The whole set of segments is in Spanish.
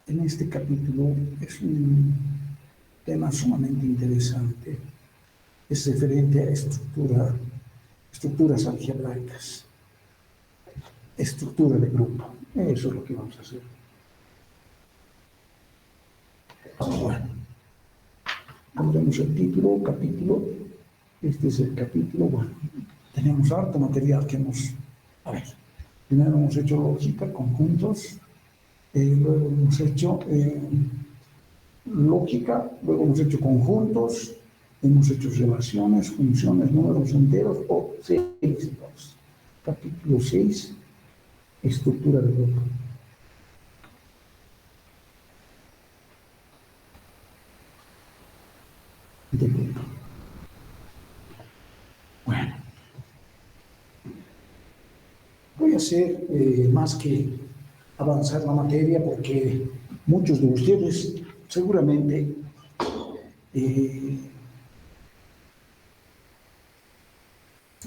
en este capítulo es un tema sumamente interesante. Es referente a estructuras algebraicas, estructura de grupo. Eso es lo que vamos a hacer. Bueno, como vemos el título, capítulo, este es el capítulo. Bueno, tenemos harto material que hemos... A ver, primero hemos hecho lógica, conjuntos, luego hemos hecho lógica, luego hemos hecho conjuntos, hemos hecho relaciones, funciones, números enteros o series. Capítulo 6, estructura de grupo. De grupo. Bueno, voy a hacer más que avanzar la materia porque muchos de ustedes seguramente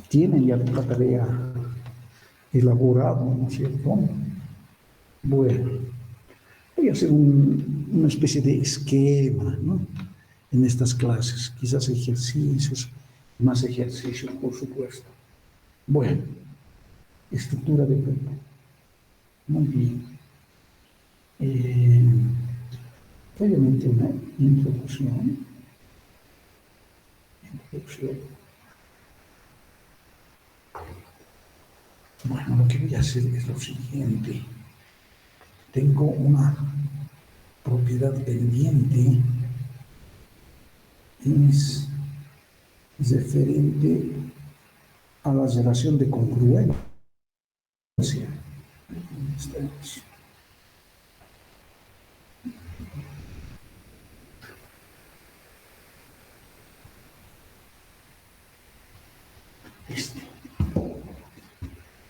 tienen ya la tarea elaborada, ¿no es cierto? Bueno, voy a hacer una especie de esquema, ¿no? En estas clases, quizás ejercicios, más ejercicios, por supuesto. Bueno, estructura de grupo. Muy bien. Previamente una introducción. Bueno, lo que voy a hacer es lo siguiente. Tengo una propiedad pendiente. Es referente a la relación de congruencia.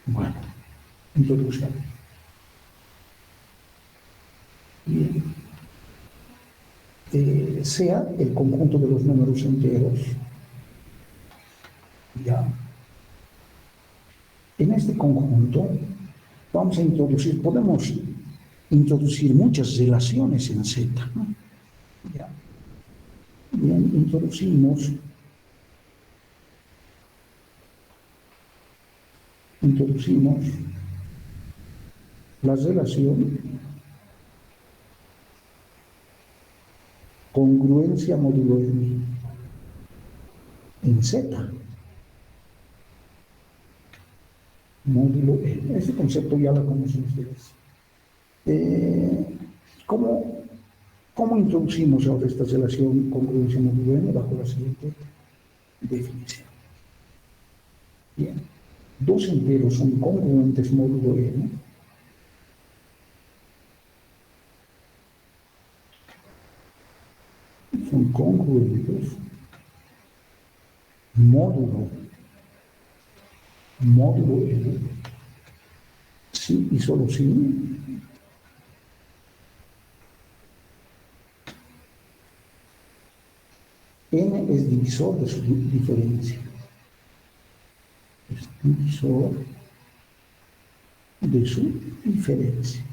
Bueno, introducción. Bien. Sea el conjunto de los números enteros. Ya. En este conjunto vamos a podemos introducir muchas relaciones en Z, ¿no? Ya. Bien, introducimos la relación congruencia módulo n en Z. Módulo n. Este concepto ya lo conocen ustedes. ¿Cómo introducimos ahora esta relación congruencia módulo n? Bajo la siguiente definición. Bien. Dos enteros son congruentes módulo n. Son congruentes módulo n, sí y solo sí, n es divisor de su diferencia. Es divisor de su diferencia.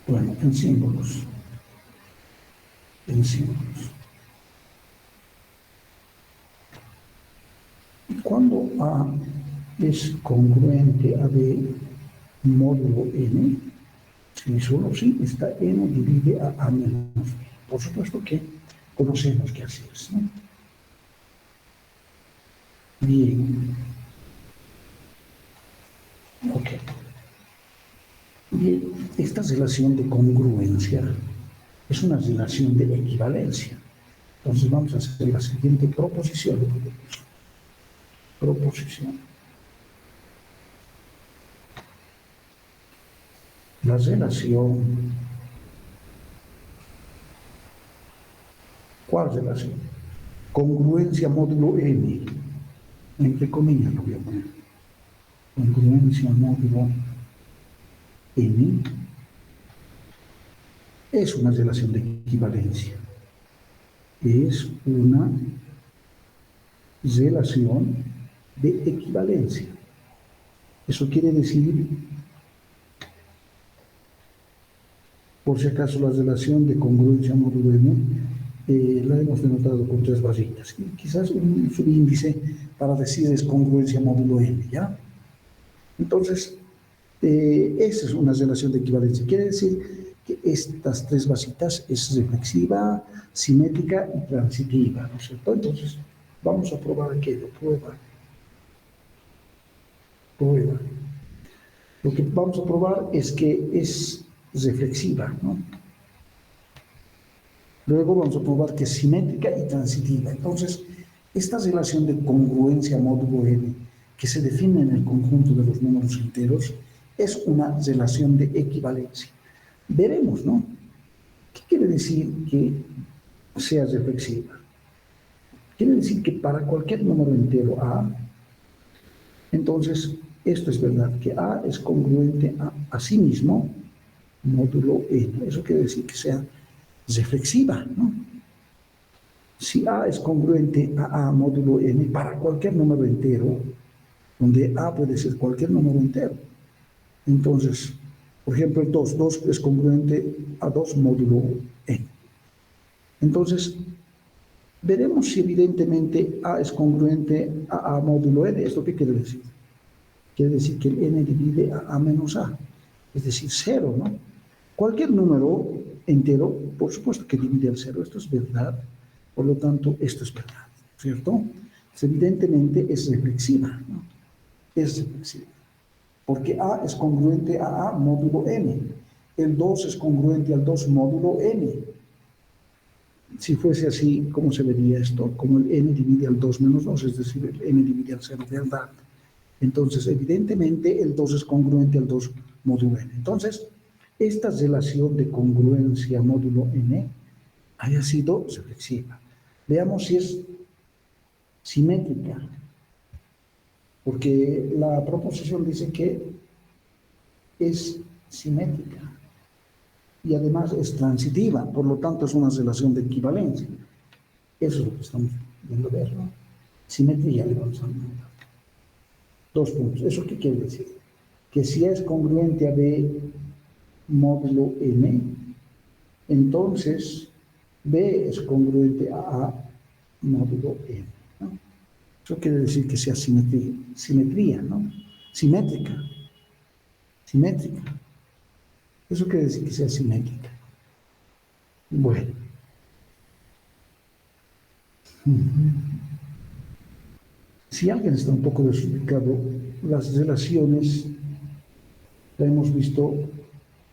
Bueno, en símbolos. Cuando A es congruente a B módulo n, si solo sí, esta n divide a menos b. Por supuesto que conocemos que así es, ¿no? Bien. Ok. Bien, esta relación de congruencia es una relación de equivalencia. Entonces vamos a hacer la siguiente proposición. La relación. ¿Cuál relación? Congruencia módulo n. Entre comillas lo voy a poner. Congruencia módulo n es una relación de equivalencia. Es una relación de equivalencia. Eso quiere decir, por si acaso, la relación de congruencia módulo n la hemos denotado con 3 barritas. Y quizás un subíndice para decir es congruencia módulo n, ¿ya? Entonces, esa es una relación de equivalencia. Quiere decir que estas 3 basitas es reflexiva, simétrica y transitiva, ¿no es cierto? Entonces, vamos a probar aquello, prueba. Lo que vamos a probar es que es reflexiva, ¿no? Luego vamos a probar que es simétrica y transitiva. Entonces, esta relación de congruencia módulo n, que se define en el conjunto de los números enteros, es una relación de equivalencia. Veremos, ¿no? ¿Qué quiere decir que sea reflexiva? Quiere decir que para cualquier número entero A, entonces, esto es verdad, que A es congruente a sí mismo, módulo n. Eso quiere decir que sea reflexiva, ¿no? Si A es congruente a módulo n para cualquier número entero, donde A puede ser cualquier número entero. Entonces, por ejemplo, el 2 es congruente a 2 módulo n. Entonces, veremos si evidentemente A es congruente a módulo n. ¿Esto qué quiere decir? Quiere decir que el n divide a menos a, es decir, 0, ¿no? Cualquier número entero, por supuesto que divide al 0, esto es verdad, por lo tanto, esto es verdad, ¿cierto? Pues evidentemente es reflexiva, ¿no? Es reflexiva, porque A es congruente a módulo n, el 2 es congruente al 2 módulo n. Si fuese así, ¿cómo se vería esto? Como el n divide al 2 menos 2, es decir, el n divide al 0, ¿verdad? Entonces, evidentemente, el 2 es congruente al 2 módulo n. Entonces, esta relación de congruencia módulo n haya sido reflexiva. Veamos si es simétrica, porque la proposición dice que es simétrica y además es transitiva, por lo tanto es una relación de equivalencia. Eso es lo que estamos viendo ver, ¿no? Simetría le vamos a nombrar. 2 puntos. ¿Eso qué quiere decir? Que si es congruente a B módulo n, entonces B es congruente a módulo n, ¿no? Eso quiere decir que sea simetría, ¿no? Simétrica. Eso quiere decir que sea simétrica. Bueno. Si alguien está un poco desubicado, las relaciones la hemos visto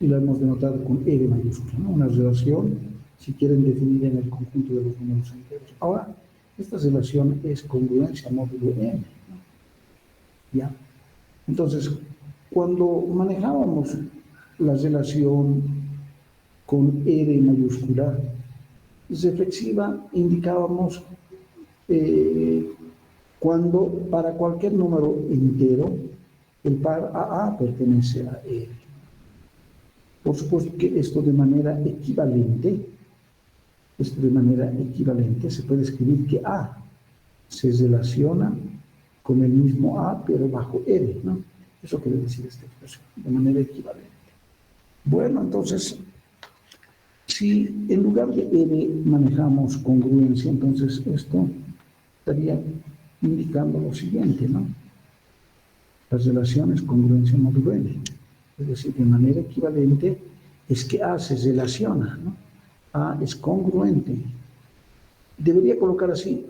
y la hemos denotado con R mayúscula, ¿no? Una relación, si quieren definir en el conjunto de los números enteros. Ahora, esta relación es congruencia módulo n, ¿no? ¿Ya? Entonces, cuando manejábamos la relación con R mayúscula, reflexiva, indicábamos cuando para cualquier número entero el par AA pertenece a R. Por supuesto que esto de manera equivalente se puede escribir que A se relaciona con el mismo A, pero bajo R, ¿no? Eso quiere decir esta expresión, de manera equivalente. Bueno, entonces, si en lugar de R manejamos congruencia, entonces esto estaría indicando lo siguiente, ¿no? Las relaciones congruencia módulo n. Es decir, de manera equivalente es que A se relaciona, ¿no? A es congruente. Debería colocar así,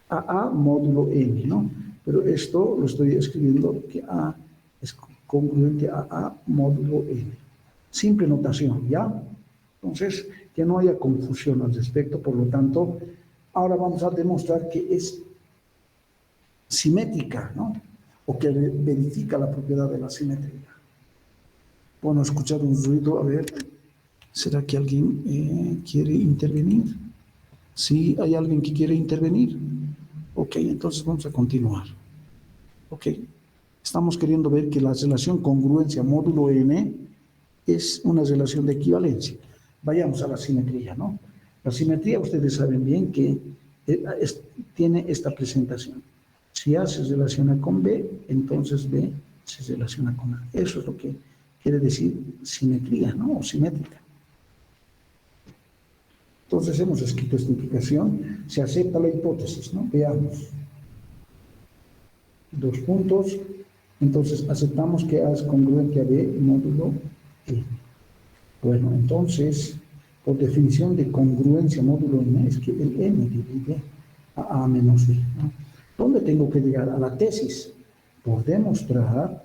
a módulo n, ¿no? Pero esto lo estoy escribiendo que A es congruente a módulo n. Simple notación, ¿ya? Entonces, que no haya confusión al respecto, por lo tanto, ahora vamos a demostrar que es simétrica, ¿no? O que verifica la propiedad de la simetría. Bueno, escuchar un ruido, a ver, ¿será que alguien quiere intervenir? ¿Sí hay alguien que quiere intervenir? Ok, entonces vamos a continuar. Ok, estamos queriendo ver que la relación congruencia módulo n es una relación de equivalencia. Vayamos a la simetría, ¿no? La simetría, ustedes saben bien que tiene esta presentación. Si A se relaciona con B, entonces B se relaciona con A. Eso es lo que quiere decir simetría, ¿no? O simétrica. Entonces hemos escrito esta implicación, se acepta la hipótesis, ¿no? Veamos. 2 puntos, entonces aceptamos que A es congruente a B módulo N. Bueno, entonces, por definición de congruencia módulo N, es que el N divide a A menos B, ¿no? ¿Dónde tengo que llegar? A la tesis, por demostrar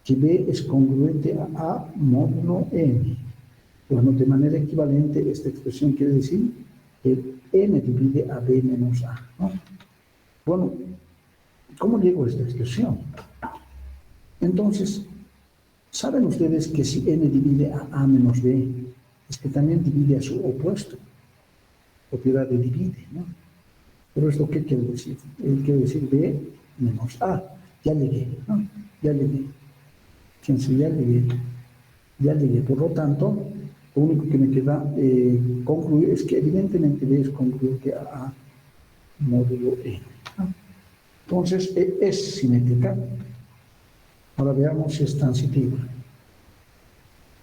que B es congruente a A módulo N. Bueno, de manera equivalente, esta expresión quiere decir que N divide a B menos A, ¿no? Bueno, ¿cómo llego a esta expresión? Entonces, ¿saben ustedes que si N divide a A menos B, es que también divide a su opuesto? Propiedad de divide, ¿no? Pero ¿esto qué quiere decir? Quiere decir B menos A. Ya llegué, ¿no? Ya llegué. Fíjense, ya llegué. Por lo tanto, lo único que me queda concluir es que evidentemente B es congruente a A módulo N, ¿no? Entonces, es simétrica. Ahora veamos si es transitiva.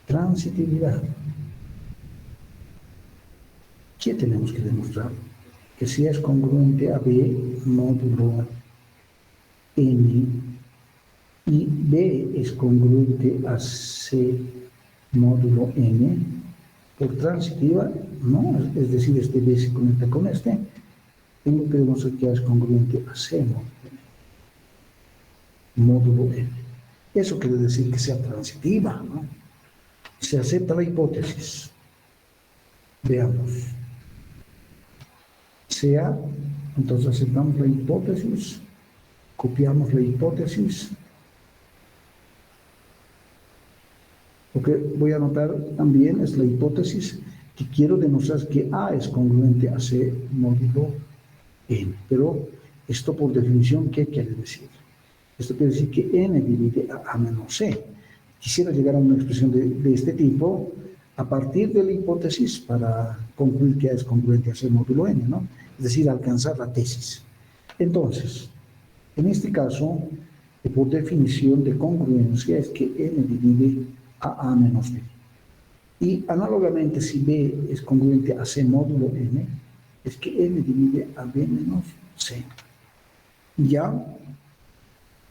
Transitividad. ¿Qué tenemos que demostrar? Que si es congruente a B módulo N y B es congruente a C módulo N, por transitiva, no, es decir, este B se conecta con este, tengo que demostrar que A es congruente a C módulo N. Eso quiere decir que sea transitiva, ¿no? Se acepta la hipótesis. Veamos. Sea, entonces aceptamos la hipótesis, copiamos la hipótesis. Lo que voy a anotar también es la hipótesis que quiero demostrar que A es congruente a C módulo N. Pero esto por definición, ¿qué quiere decir? Esto quiere decir que N divide a A menos C. Quisiera llegar a una expresión de este tipo a partir de la hipótesis para concluir que A es congruente a C módulo N, ¿no? Es decir, alcanzar la tesis. Entonces, en este caso, por definición de congruencia es que N divide a A menos B. Y análogamente, si B es congruente a C módulo N, es que N divide a B menos C. Ya,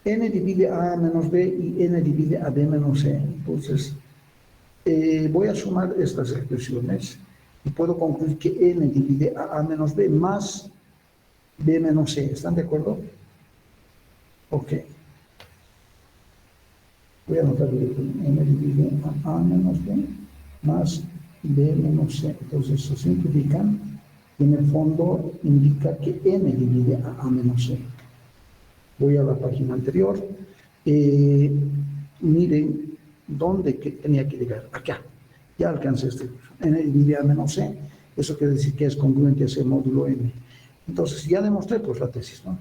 N divide a A menos B y N divide a B menos C. Entonces, voy a sumar estas expresiones y puedo concluir que N divide a A menos B más B menos C. ¿Están de acuerdo? Ok. Voy a anotar N divide a A menos B más B menos C. Entonces, eso simplifica y en el fondo indica que N divide a A menos C. Voy a la página anterior. Miren dónde tenía que llegar. Acá. Ya alcancé este. N divide a menos C. Eso quiere decir que es congruente a C módulo N. Entonces, ya demostré pues la tesis, ¿no?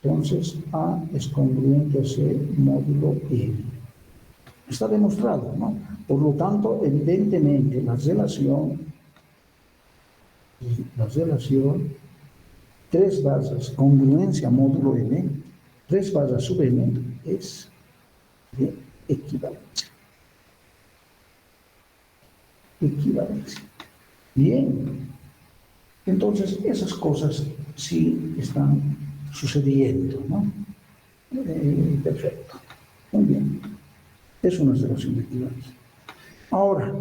Entonces, A es congruente a C módulo N. Está demostrado, ¿no? Por lo tanto, evidentemente, la relación 3 barras congruencia módulo N, 3 barras sub N es de equivalencia. Equivalencia. Bien. Entonces, esas cosas sí están sucediendo, ¿no? Perfecto. Muy bien. Es una relación de equivalencia. Ahora,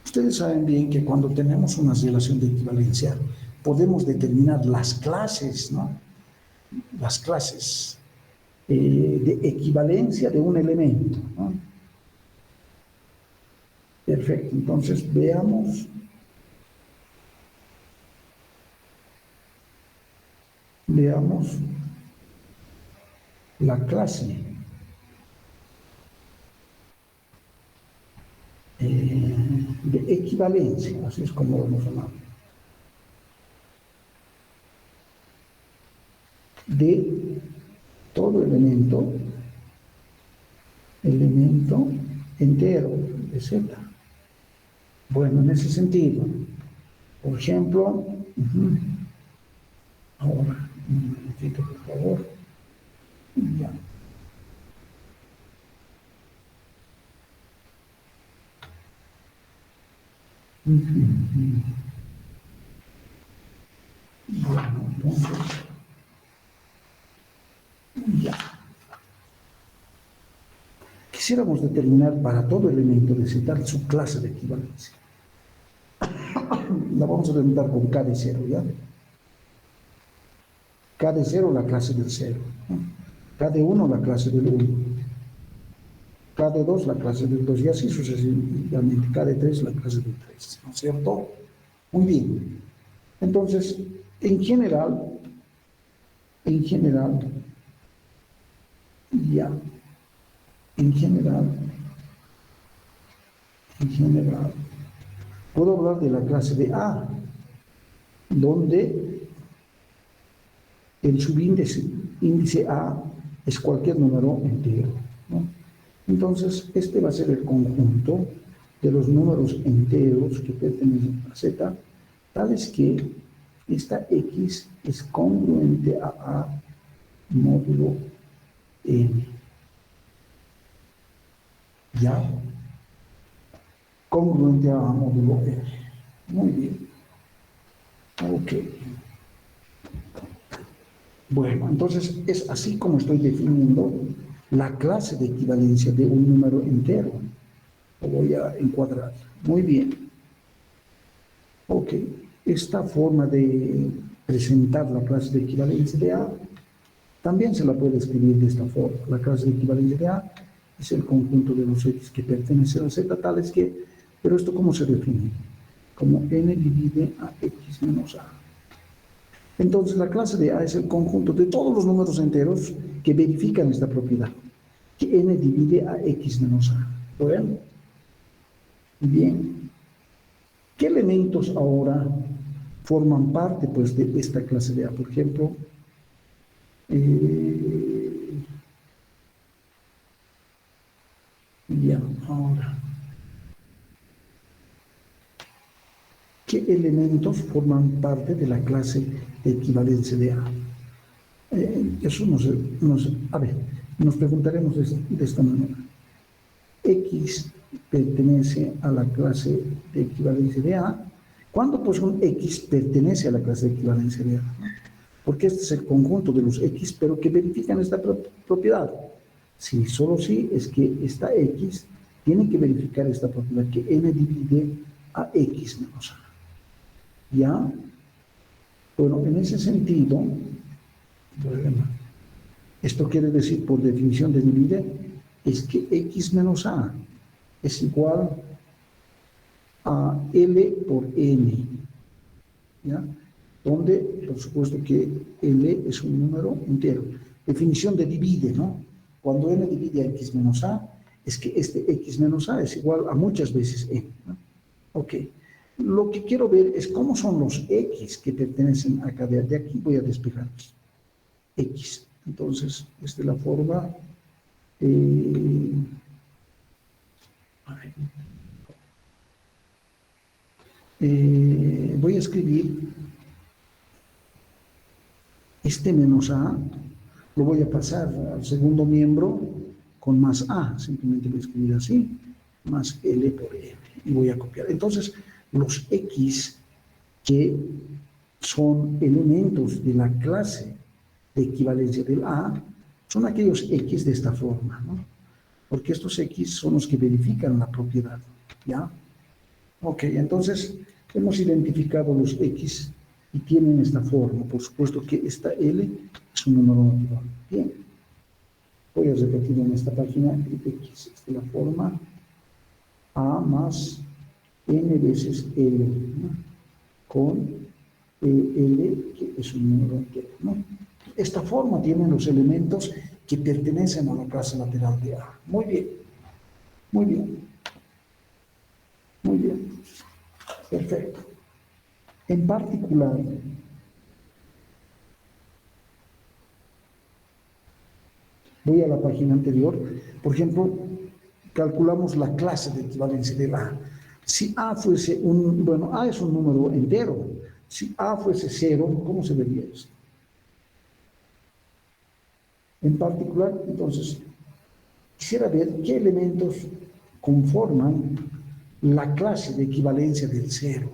ustedes saben bien que cuando tenemos una relación de equivalencia, podemos determinar las clases, ¿no? Las clases de equivalencia de un elemento, ¿no? Perfecto. Entonces, veamos la clase de equivalencia, así es como vamos a llamar, de todo elemento entero de Z. Bueno, en ese sentido, por ejemplo, ahora, un momentito, por favor. Bueno, entonces, ya. Quisiéramos determinar para todo elemento de Z su clase de equivalencia. La vamos a determinar con K de 0, ¿ya? K de 0, la clase del 0. K de 1, la clase del 1. K de 2, la clase del 2. Y así sucesivamente. K de 3, la clase del 3. ¿No es cierto? Muy bien. Entonces, en general, ya, en general, puedo hablar de la clase de A, donde el índice A es cualquier número entero, ¿no? Entonces, este va a ser el conjunto de los números enteros que pertenecen a Z, tales que esta X es congruente a A módulo N. ¿Ya? Congruente a A módulo N. Muy bien. Ok. Bueno, entonces es así como estoy definiendo la clase de equivalencia de un número entero. Lo voy a encuadrar. Muy bien. Ok. Esta forma de presentar la clase de equivalencia de A también se la puede escribir de esta forma. La clase de equivalencia de A es el conjunto de los X que pertenecen a Z tales que, pero esto ¿cómo se define? Como N divide a X menos A. Entonces, la clase de A es el conjunto de todos los números enteros que verifican esta propiedad, que N divide a X menos A. ¿Lo ven? Bien. ¿Qué elementos ahora forman parte, pues, de esta clase de A? Por ejemplo, ya, ahora, ¿qué elementos forman parte de la clase de equivalencia de A? Eso nos preguntaremos de esta manera. X pertenece a la clase de equivalencia de A. ¿Cuándo pues un X pertenece a la clase de equivalencia de A? ¿No? Porque este es el conjunto de los X, pero que verifican esta propiedad. Si solo sí, es que esta X tiene que verificar esta propiedad, que N divide a X menos A. ¿Ya? Bueno, en ese sentido, esto quiere decir, por definición de divide, es que X menos A es igual a L por N, ¿ya? Donde, por supuesto que L es un número entero. Definición de divide, ¿no? Cuando N divide a X menos A, es que este X menos A es igual a muchas veces N, ¿no? Ok. Lo que quiero ver es cómo son los X que pertenecen acá. De aquí voy a despejar X. Entonces, esta es la forma. Voy a escribir este menos A, lo voy a pasar al segundo miembro con más A, simplemente voy a escribir así, más L por N, y voy a copiar. Entonces, los X que son elementos de la clase de equivalencia del A, son aquellos X de esta forma, ¿no? Porque estos X son los que verifican la propiedad, ¿ya? Ok, entonces hemos identificado los X y tienen esta forma. Por supuesto que esta L es un número natural. Bien, voy a repetir en esta página X. Esta es la forma A más N veces L, ¿no? Con L, que es un número entero, ¿no? Esta forma tiene los elementos que pertenecen a la clase lateral de A. Muy bien, muy bien, muy bien. Perfecto. En particular, voy a la página anterior. Por ejemplo, calculamos la clase de equivalencia del A. Si A fuese A es un número entero. Si A fuese 0, ¿cómo se vería esto? En particular, entonces, quisiera ver qué elementos conforman la clase de equivalencia del 0.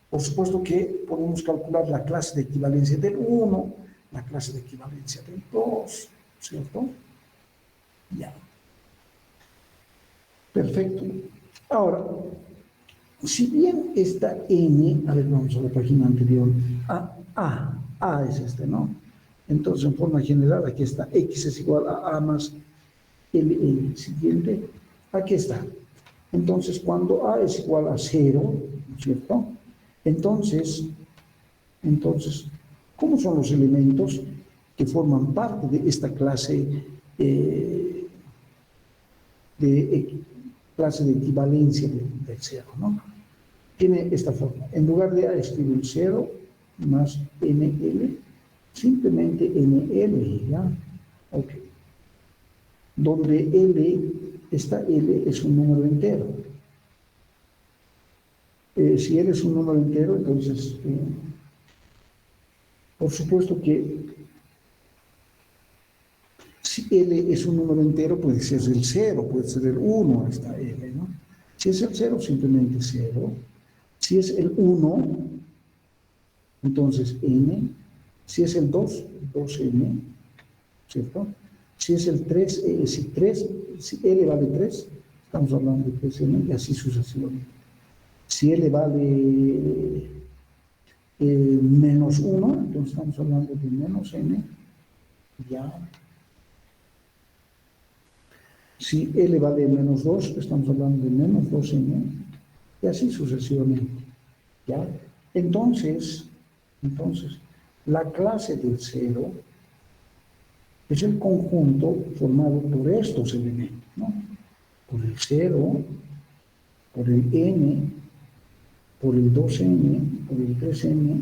Por supuesto que podemos calcular la clase de equivalencia del 1, la clase de equivalencia del 2, ¿cierto? Ya. Perfecto. Ahora, si bien esta n, a ver, vamos a la página anterior, A es este, ¿no? Entonces, en forma general, aquí está, x es igual a más L. Siguiente, aquí está. Entonces, cuando A es igual a 0, ¿cierto? Entonces, ¿cómo son los elementos que forman parte de esta clase clase de equivalencia del 0, ¿no? Tiene esta forma. En lugar de A escribo el 0 más NL, simplemente NL, ¿ya? Ok. Donde esta L es un número entero. Si L es un número entero, entonces, por supuesto que si L es un número entero, puede ser el 0, puede ser el 1, esta L, ¿no? Si es el 0, simplemente 0. Si es el 1, entonces N. Si es el 2, 2N, ¿cierto? Si es el 3, si L vale 3, estamos hablando de 3N y así sucesivamente. Si L vale menos 1, entonces estamos hablando de menos N, ya. Si L vale menos 2, estamos hablando de menos 2N, y así sucesivamente, ¿ya? Entonces, la clase del 0 es el conjunto formado por estos elementos, ¿no? Por el 0, por el n, por el 2n, por el 3n,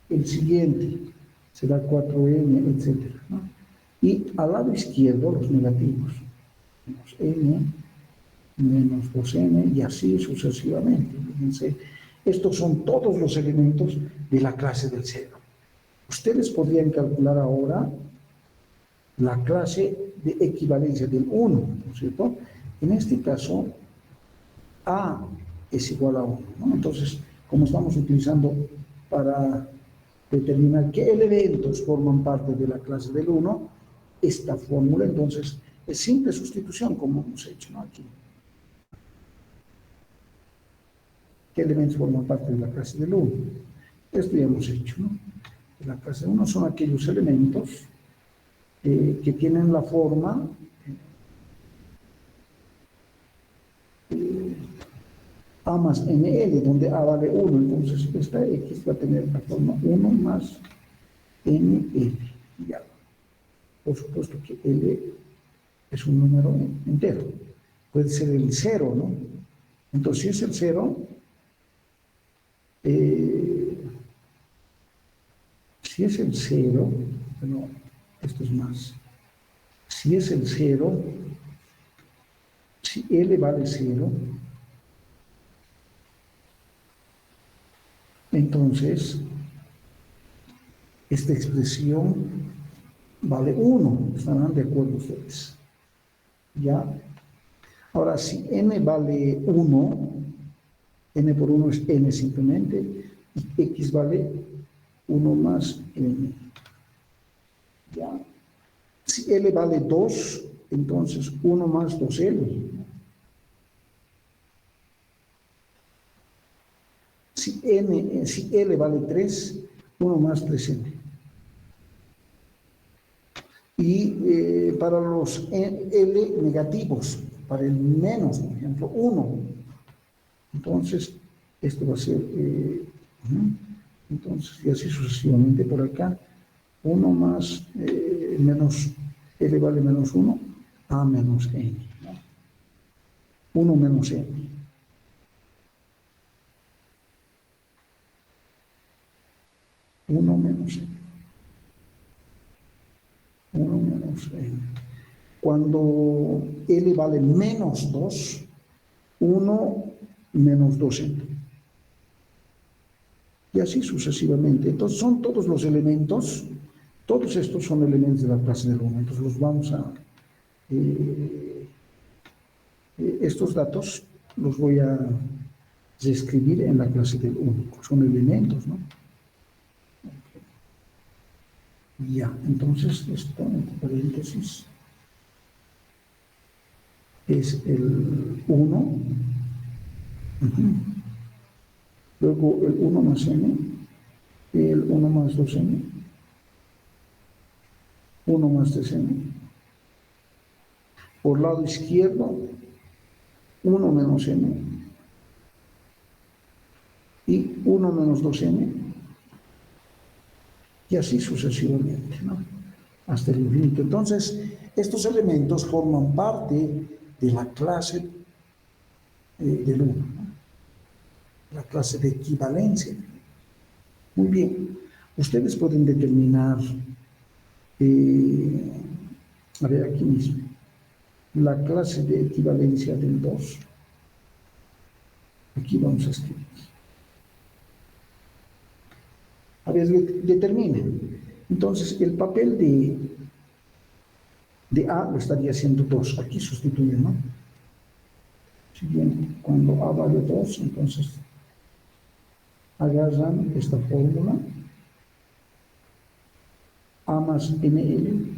el siguiente será 4n, etc., ¿no? Y al lado izquierdo los negativos, menos n, menos 2n, y así sucesivamente. Fíjense, estos son todos los elementos de la clase del 0. Ustedes podrían calcular ahora la clase de equivalencia del 1, ¿no es cierto? En este caso, A es igual a 1, ¿no? Entonces, como estamos utilizando para determinar qué elementos forman parte de la clase del 1, esta fórmula, entonces, es simple sustitución, como hemos hecho, ¿no? Aquí. ¿Qué elementos forman parte de la clase del 1? Esto ya hemos hecho, ¿no? De la clase 1 son aquellos elementos que tienen la forma A más NL, donde A vale 1, entonces esta X va a tener la forma 1 más NL. Ya. Por supuesto que L es un número entero. Puede ser el 0, ¿no? Entonces, si es el 0, bueno, esto es más. Si es el 0, si L vale 0, entonces esta expresión vale 1. ¿Estarán de acuerdo ustedes? ¿Ya? Ahora, si n vale 1, n por 1 es n simplemente, y x vale 1 más n. ¿Ya? Si L vale 2, entonces 1 más 2L. Si L vale 3, 1 más 3N. Y para los L negativos, para el menos, por ejemplo, 1, entonces esto va a ser, entonces, y así sucesivamente por acá, 1 más menos L vale menos 1, A menos N, ¿no? 1 menos N. 1 menos N. 1 menos N. Cuando L vale menos 2, 1 menos 2N. Y así sucesivamente. Entonces son todos los elementos, todos estos son elementos de la clase del 1. Entonces los vamos a, estos datos los voy a reescribir en la clase del 1. Son elementos, ¿no? Ya, entonces esto, entre paréntesis, es el 1. Luego el 1 más n, el 1 más 2n, 1 más 3n. Por lado izquierdo, 1 menos n y 1 menos 2n, y así sucesivamente, ¿no? Hasta el infinito. Entonces, estos elementos forman parte de la clase del 1, ¿no? La clase de equivalencia. Muy bien, ustedes pueden determinar, a ver, aquí mismo, la clase de equivalencia del 2. Aquí vamos a escribir. A ver, determinen. Entonces, el papel de A lo estaría haciendo 2. Aquí sustituyen, ¿no? Siguiente, cuando A vale 2, entonces agarran esta fórmula, A más NL,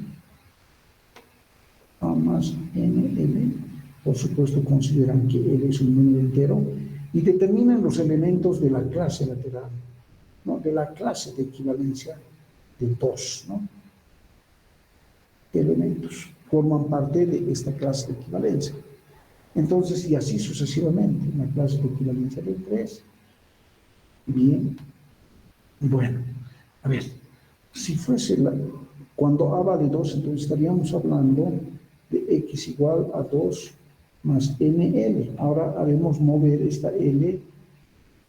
A más NL, por supuesto consideran que L es un número entero, y determinan los elementos de la clase lateral, ¿no? De la clase de equivalencia de 2, ¿no? Elementos forman parte de esta clase de equivalencia. Entonces, y así sucesivamente, en la clase de equivalencia de 3. Bien, bueno, a ver, si fuese cuando A vale 2, entonces estaríamos hablando de x igual a 2 más nl. Ahora haremos mover esta L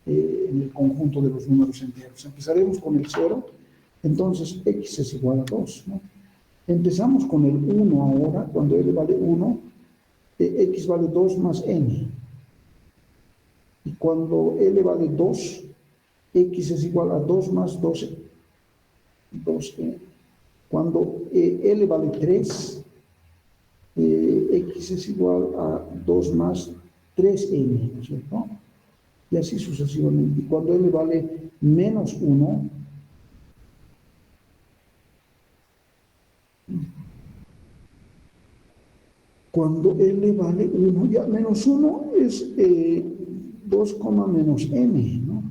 en el conjunto de los números enteros. Empezaremos con el 0, entonces x es igual a 2, ¿no? Empezamos con el 1 ahora, cuando L vale 1, x vale 2 más n. Y cuando L vale 2, x es igual a 2 más 2n. Cuando L vale 3, x es igual a 2 más 3n, ¿no es cierto? Y así sucesivamente. Y cuando L vale menos 1, cuando L vale 1, ya menos 1 es 2, menos n, ¿no?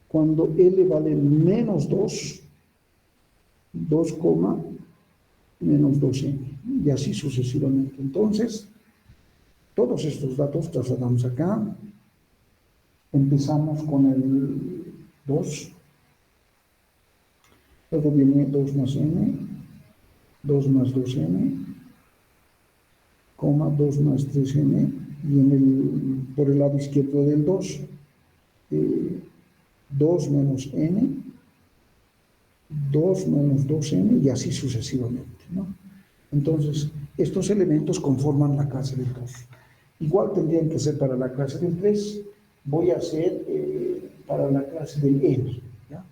Cuando L vale menos 2, 2, menos 2n, y así sucesivamente. Entonces, todos estos datos trasladamos acá. Empezamos con el 2, luego viene 2 más n, 2 más 2n, 2 más 3n, y por el lado izquierdo del 2, 2 menos n, 2 menos 2n, y así sucesivamente, ¿no? Entonces, estos elementos conforman la clase del 2. Igual tendrían que ser para la clase del 3. Voy a hacer para la clase del n, ¿ya?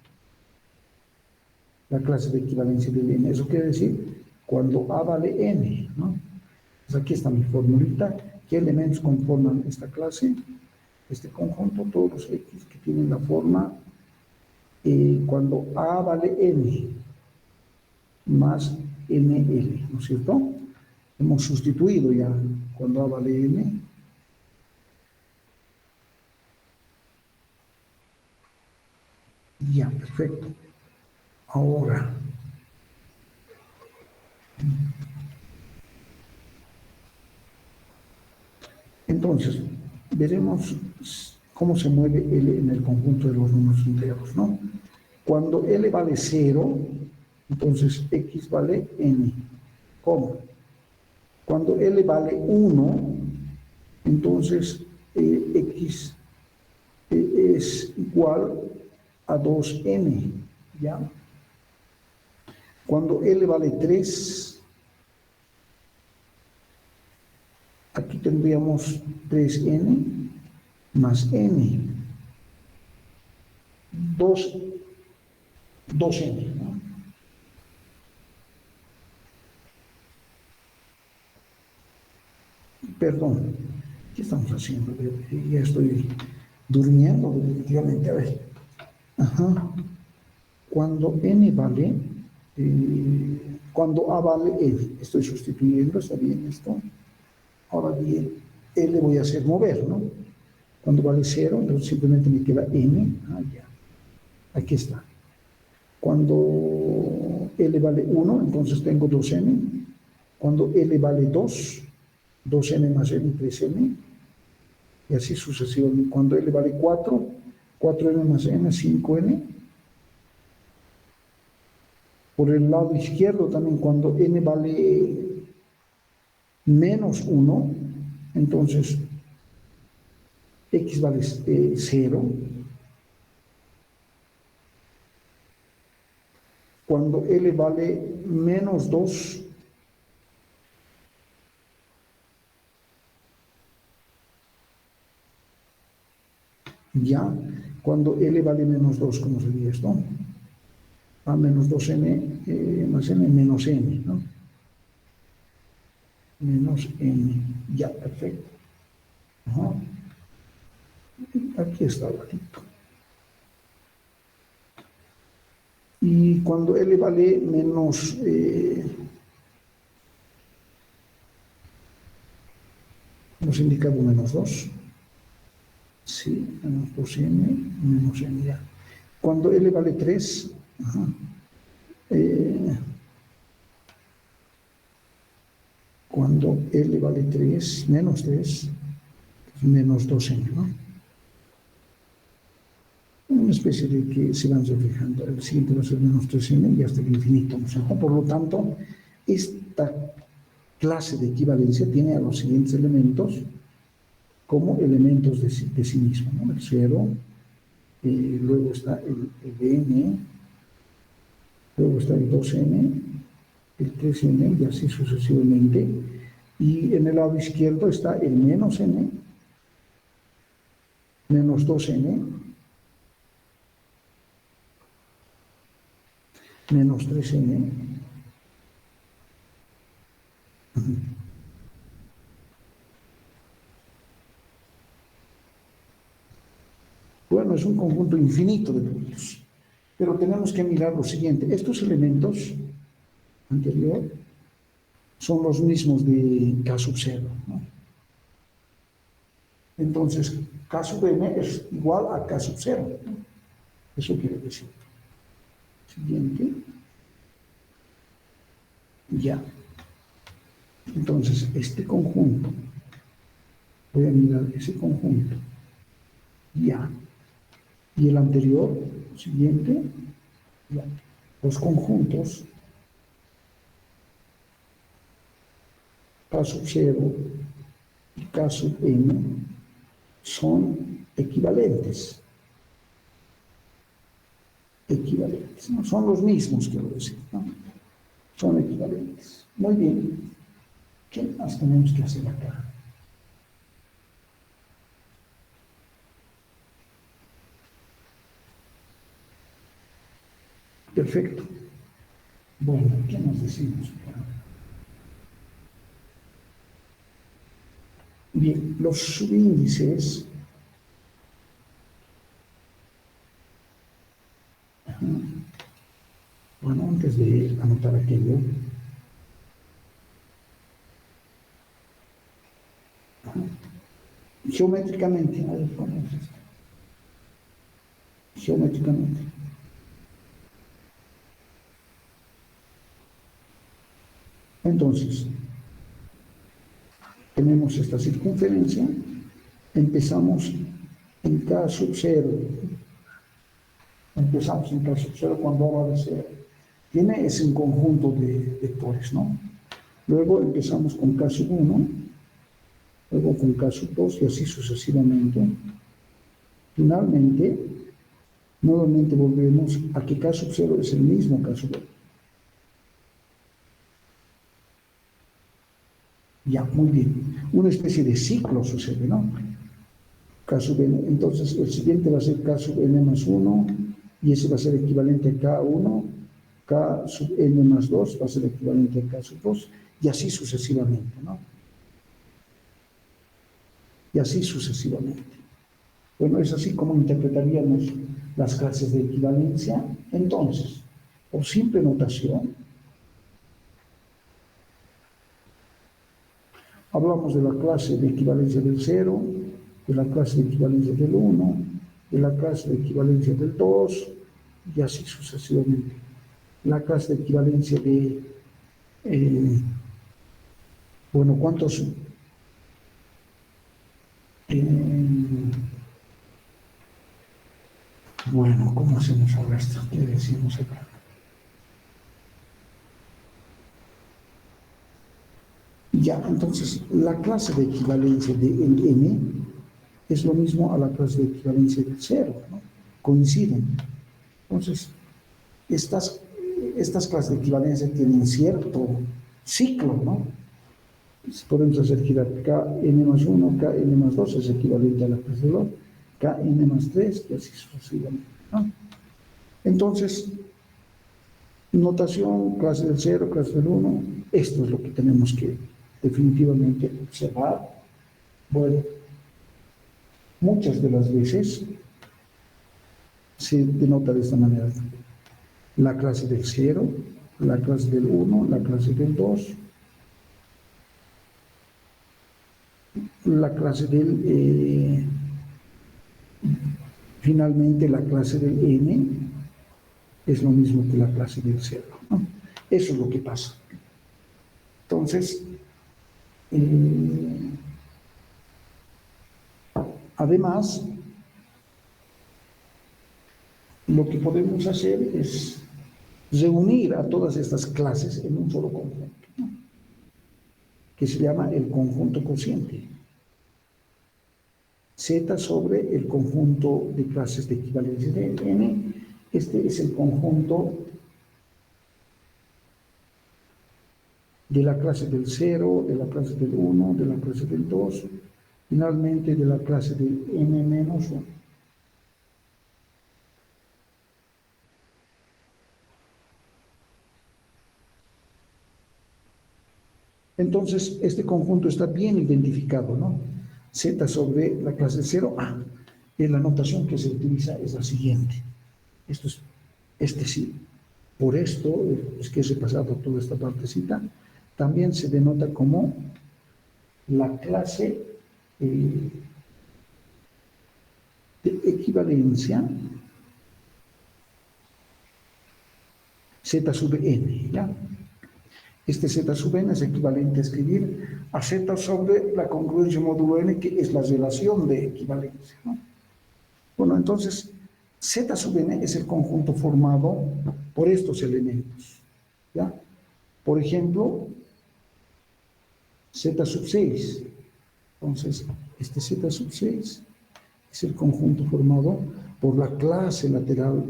La clase de equivalencia del n. Eso quiere decir, cuando A vale n, ¿no? Pues aquí está mi formulita. ¿Qué elementos conforman esta clase? Este conjunto, todos los x que tienen la forma, cuando A vale n, más nl, ¿no es cierto? Hemos sustituido ya cuando A vale n. Ya, perfecto. Ahora, entonces, veremos cómo se mueve L en el conjunto de los números enteros, ¿no? Cuando L vale 0, entonces x vale n. ¿Cómo? Cuando L vale 1, entonces x es igual a 2n, ¿ya? Cuando L vale 3, aquí tendríamos 3n más n, 2n, ¿no? Perdón, ¿Qué estamos haciendo? Ya estoy durmiendo definitivamente. A ver. Ajá. Cuando n vale, cuando a vale n, estoy sustituyendo, está bien esto. Ahora bien, L voy a hacer mover, ¿no? Cuando vale 0, entonces simplemente me queda n. Ah, ya. Aquí está. Cuando L vale 1, entonces tengo 2n. Cuando L vale 2, 2n más n, 3n. Y así sucesivamente. Cuando L vale 4, 4n más n, 5n. Por el lado izquierdo también, cuando n vale menos 1, entonces x vale 0. Cuando L vale menos 2, ya. Cuando L vale menos 2, ¿cómo sería esto? A menos 2n más n, menos n, ¿no? Menos n, ya, perfecto. Ajá. Aquí está el gatito. Y cuando L vale menos, hemos indicado menos 2, sí, menos 2n, menos n, ya. Cuando L vale 3, ajá, cuando L vale 3, menos 3, menos 2n, ¿no? Una especie de que se van reflejando. El siguiente va a ser menos 3n y hasta el infinito, ¿no es cierto? Por lo tanto, esta clase de equivalencia tiene a los siguientes elementos como elementos de sí mismo, ¿no? El 0, luego está el n, luego está el 2n, el 3n y así sucesivamente. Y en el lado izquierdo está el menos n, menos 2n, menos 3n. Bueno, es un conjunto infinito de puntos, pero tenemos que mirar lo siguiente. Estos elementos anterior son los mismos de K sub 0, ¿no? Entonces, K sub n es igual a K sub 0, ¿no? Eso quiere decir. Siguiente. Ya. Entonces, este conjunto, voy a mirar ese conjunto. Ya. Y el anterior, siguiente, ya. Los conjuntos K sub 0 y K sub n son equivalentes. Equivalentes, ¿no? Son los mismos, quiero decir, ¿no? Son equivalentes. Muy bien. ¿Qué más tenemos que hacer acá? Perfecto. Bueno, ¿qué nos decimos? Bien, los subíndices. Bueno, antes de anotar aquello, geométricamente, a ver, ¿cómo es esto? Geométricamente. Entonces, tenemos esta circunferencia, empezamos en K sub 0, empezamos en K sub 0 cuando A vale 0. Tiene ese conjunto de vectores, ¿no? Luego empezamos con K sub 1, luego con K sub 2 y así sucesivamente. Finalmente, nuevamente volvemos a que K sub 0 es el mismo K sub 1. Ya, muy bien. Una especie de ciclo sucede, ¿no? K sub n. Entonces, el siguiente va a ser K sub n más 1, y ese va a ser equivalente a K1, K sub n más 2 va a ser equivalente a K sub 2, y así sucesivamente, ¿no? y así sucesivamente. Bueno, es así como interpretaríamos las clases de equivalencia. Entonces, por simple notación, hablamos de la clase de equivalencia del 0, de la clase de equivalencia del 1, de la clase de equivalencia del 2, y así sucesivamente. La clase de equivalencia de, bueno, ¿cuántos? Bueno, ¿cómo hacemos ahora esto? ¿Qué decimos acá? Ya, entonces, la clase de equivalencia de n es lo mismo a la clase de equivalencia del 0, ¿no? Coinciden. Entonces, estas clases de equivalencia tienen cierto ciclo, ¿no? Podemos hacer girar Kn más 1, Kn más 2 es equivalente a la clase de 2, Kn más 3 y así sucesivamente, ¿no? Entonces, notación, clase del 0, clase del 1, esto es lo que tenemos que definitivamente observar. Bueno, muchas de las veces se denota de esta manera: la clase del 0, la clase del 1, la clase del 2, la clase del, finalmente la clase del n es lo mismo que la clase del 0, ¿no? Eso es lo que pasa. Entonces, además, lo que podemos hacer es reunir a todas estas clases en un solo conjunto, ¿no? Que se llama el conjunto cociente. Z sobre el conjunto de clases de equivalencia de n. Este es el conjunto de la clase del 0, de la clase del 1, de la clase del 2, finalmente de la clase del n menos 1. Entonces, este conjunto está bien identificado, ¿no? Z sobre la clase 0, A. Y la notación que se utiliza es la siguiente. Esto es, este sí. Por esto es que he repasado toda esta partecita. También se denota como la clase de equivalencia Z sub n, ¿ya? Este Z sub n es equivalente a escribir a Z sobre la congruencia módulo n, que es la relación de equivalencia, ¿no? Bueno, entonces, Z sub n es el conjunto formado por estos elementos, ¿ya? Por ejemplo, Z sub 6. Entonces, este Z sub 6 es el conjunto formado por la clase lateral,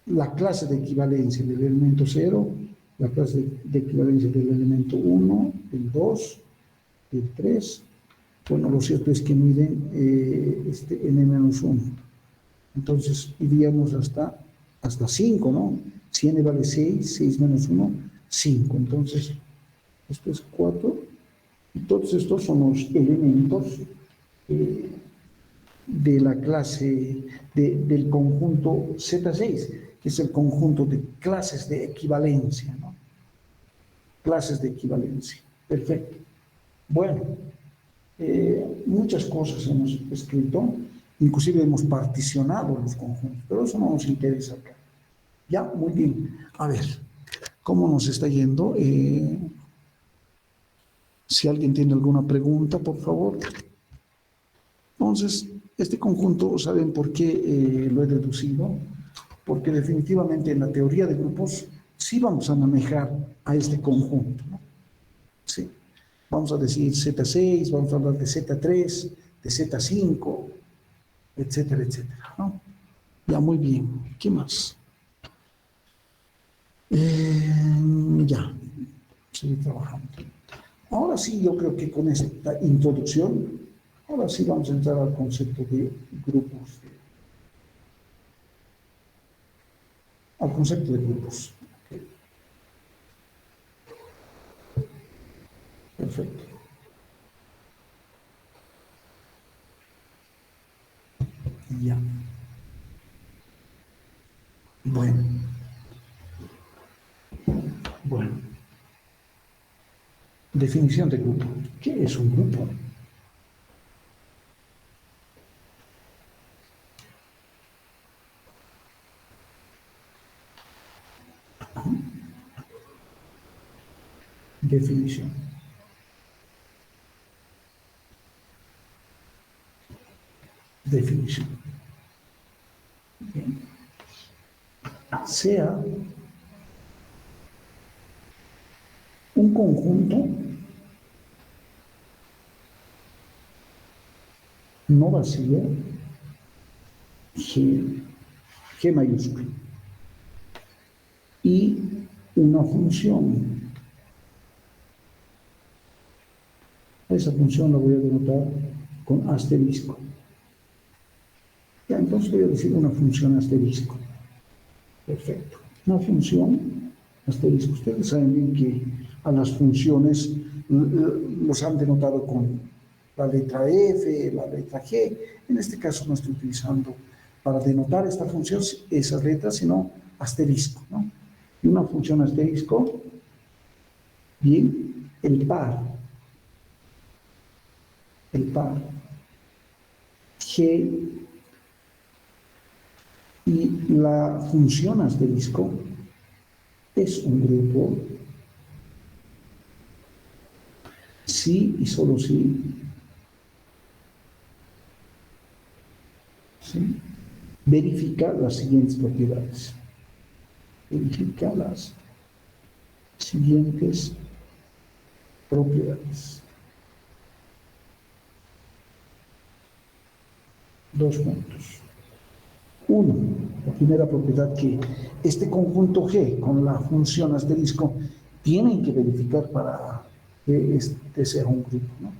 la clase de equivalencia del elemento 0, la clase de equivalencia del elemento 1, del 2, del 3. Bueno, lo cierto es que miden este n-1. Entonces, iríamos hasta 5, ¿no? Si n vale 6, 6 menos 1, 5. Entonces, esto es 4. Y todos estos son los elementos de la clase del conjunto Z6, que es el conjunto de clases de equivalencia, ¿no? Clases de equivalencia. Perfecto. Bueno, muchas cosas hemos escrito, inclusive hemos particionado los conjuntos, pero eso no nos interesa acá. Ya, muy bien. A ver, ¿cómo nos está yendo? Si alguien tiene alguna pregunta, por favor. Entonces, este conjunto, ¿saben por qué lo he deducido? Porque definitivamente en la teoría de grupos sí vamos a manejar a este conjunto, ¿no? Sí. Vamos a decir Z6, vamos a hablar de Z3, de Z5, etcétera, etcétera, ¿no? Ya, muy bien. ¿Qué más? Ya, seguir trabajando. Ahora sí, yo creo que con esta introducción, ahora sí vamos a entrar al concepto de grupos. Al concepto de grupos. Okay. Perfecto. Bueno, bueno. Definición de grupo. ¿Qué es un grupo? Definición. Definición. Bien. Sea un conjunto no vacío, G mayúscula, y una función. Esa función la voy a denotar con asterisco. Ya, entonces voy a decir una función asterisco. Perfecto. Una función asterisco. Ustedes saben bien que a las funciones los han denotado con la letra F, la letra G. En este caso no estoy utilizando para denotar esta función esas letras, sino asterisco, ¿no? Y una función asterisco, bien, el par, G, y la función asterisco es un grupo si y solo si, ¿sí? Verifica las siguientes propiedades. Verifica las siguientes propiedades. Dos puntos. Uno, la primera propiedad, que este conjunto G con la función asterisco tienen que verificar para que este sea un grupo, ¿no?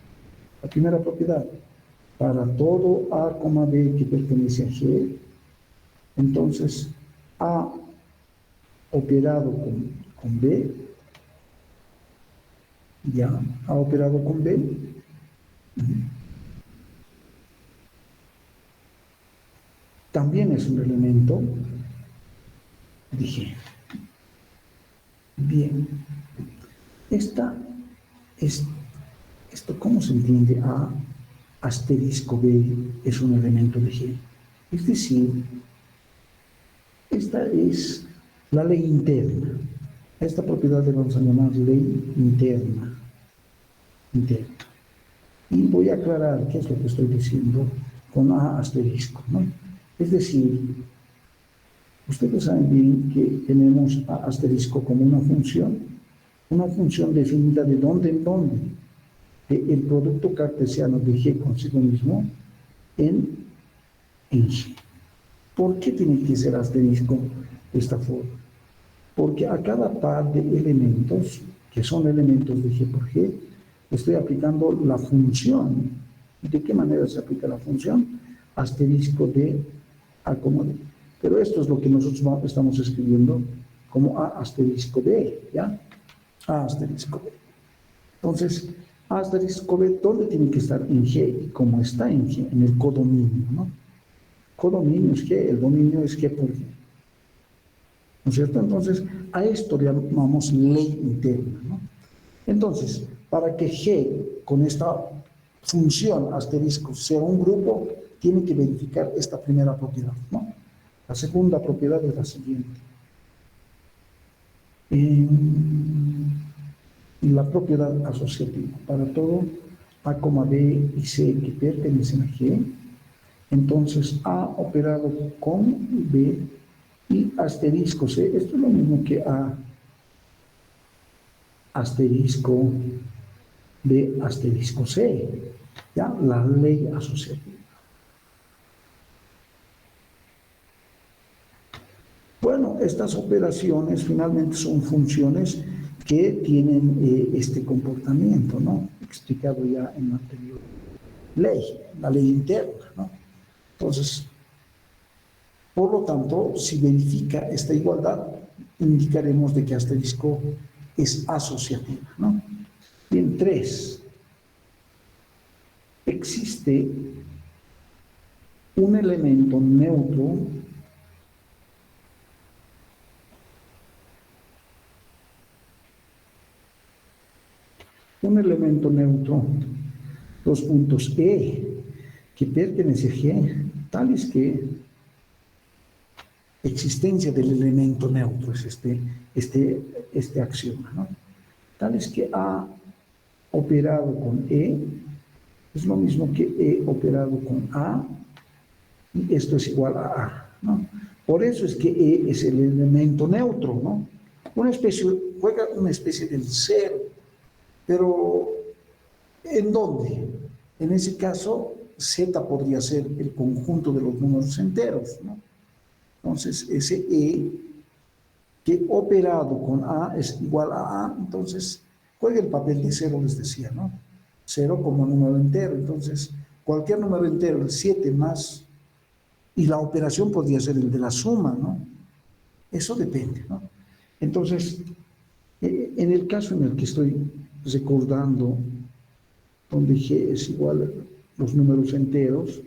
La primera propiedad, para todo A, B que pertenece a G, entonces A operado con B, ya, A operado con B, también es un elemento de G. Bien, esto, ¿cómo se entiende? A asterisco B es un elemento de G. Es decir, esta es la ley interna. A esta propiedad le vamos a llamar ley interna. Y voy a aclarar qué es lo que estoy diciendo con A asterisco, ¿no? Es decir, ustedes saben bien que tenemos A asterisco como una función definida de dónde en dónde, el producto cartesiano de G consigo mismo en G. ¿Por qué tiene que ser asterisco de esta forma? Porque a cada par de elementos, que son elementos de G por G, estoy aplicando la función. ¿De qué manera se aplica la función? Asterisco de A como D. Pero esto es lo que nosotros estamos escribiendo como A asterisco B, ¿ya? A asterisco B. Entonces, A asterisco B, ¿dónde tiene que estar? En G, y como está en G, en el codominio, ¿no? Codominio es G, el dominio es G por G. ¿No es cierto? Entonces, a esto le llamamos ley interna, ¿no? Entonces, para que G con esta función asterisco sea un grupo, tiene que verificar esta primera propiedad, ¿no? La segunda propiedad es la siguiente. La propiedad asociativa. Para todo A, B y C que pertenecen a G, entonces A operado con B y asterisco C, esto es lo mismo que A asterisco B asterisco C, ¿ya? La ley asociativa. Bueno, estas operaciones finalmente son funciones que tienen este comportamiento, ¿no? Explicado ya en la anterior ley, la ley interna, ¿no? Entonces, por lo tanto, si verifica esta igualdad, indicaremos de que asterisco es asociativa, ¿no? Bien, 3. Existe un elemento neutro un elemento neutro, dos puntos E, que pertenece a G, tal es que existencia del elemento neutro es este axioma, ¿no? Tal es que A operado con E es lo mismo que E operado con A, y esto es igual a A, ¿no? Por eso es que E es el elemento neutro, ¿no? Juega una especie del cero, pero ¿en dónde? En ese caso, Z podría ser el conjunto de los números enteros, ¿no? Entonces, ese E que operado con A es igual a A, entonces juega el papel de cero, les decía, ¿no? Cero como número entero, entonces cualquier número entero, el 7 más, y la operación podría ser el de la suma, ¿no? Eso depende, ¿no? Entonces, en el caso en el que estoy recordando, donde G es igual a los números enteros,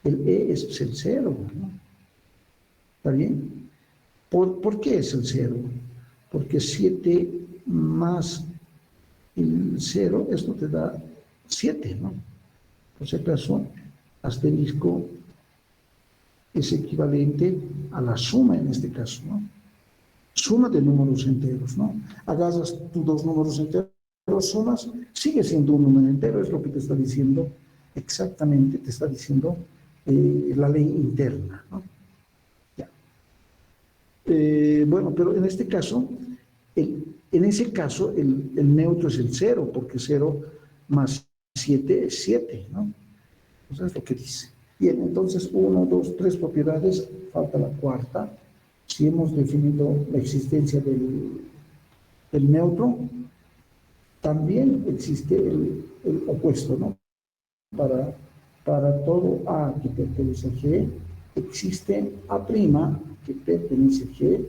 el E es el cero, ¿no? ¿Está bien? ¿Por qué es el cero? Porque 7 más el 0, esto te da 7, ¿no? Por si acaso, asterisco es equivalente a la suma en este caso, ¿no? Suma de números enteros, ¿no? Agarras tus dos números enteros, sumas, sigue siendo un número entero, es lo que te está diciendo exactamente, te está diciendo la ley interna, ¿no? Ya. Bueno, pero en este caso, en ese caso, el neutro es el 0, porque 0 más 7 es 7, ¿no? Eso es lo que dice. Bien, entonces 1, 2, 3 propiedades, falta la cuarta. Si hemos definido la existencia del neutro, también existe el opuesto, ¿no? Para todo A que pertenece a G, existe A' que pertenece a G,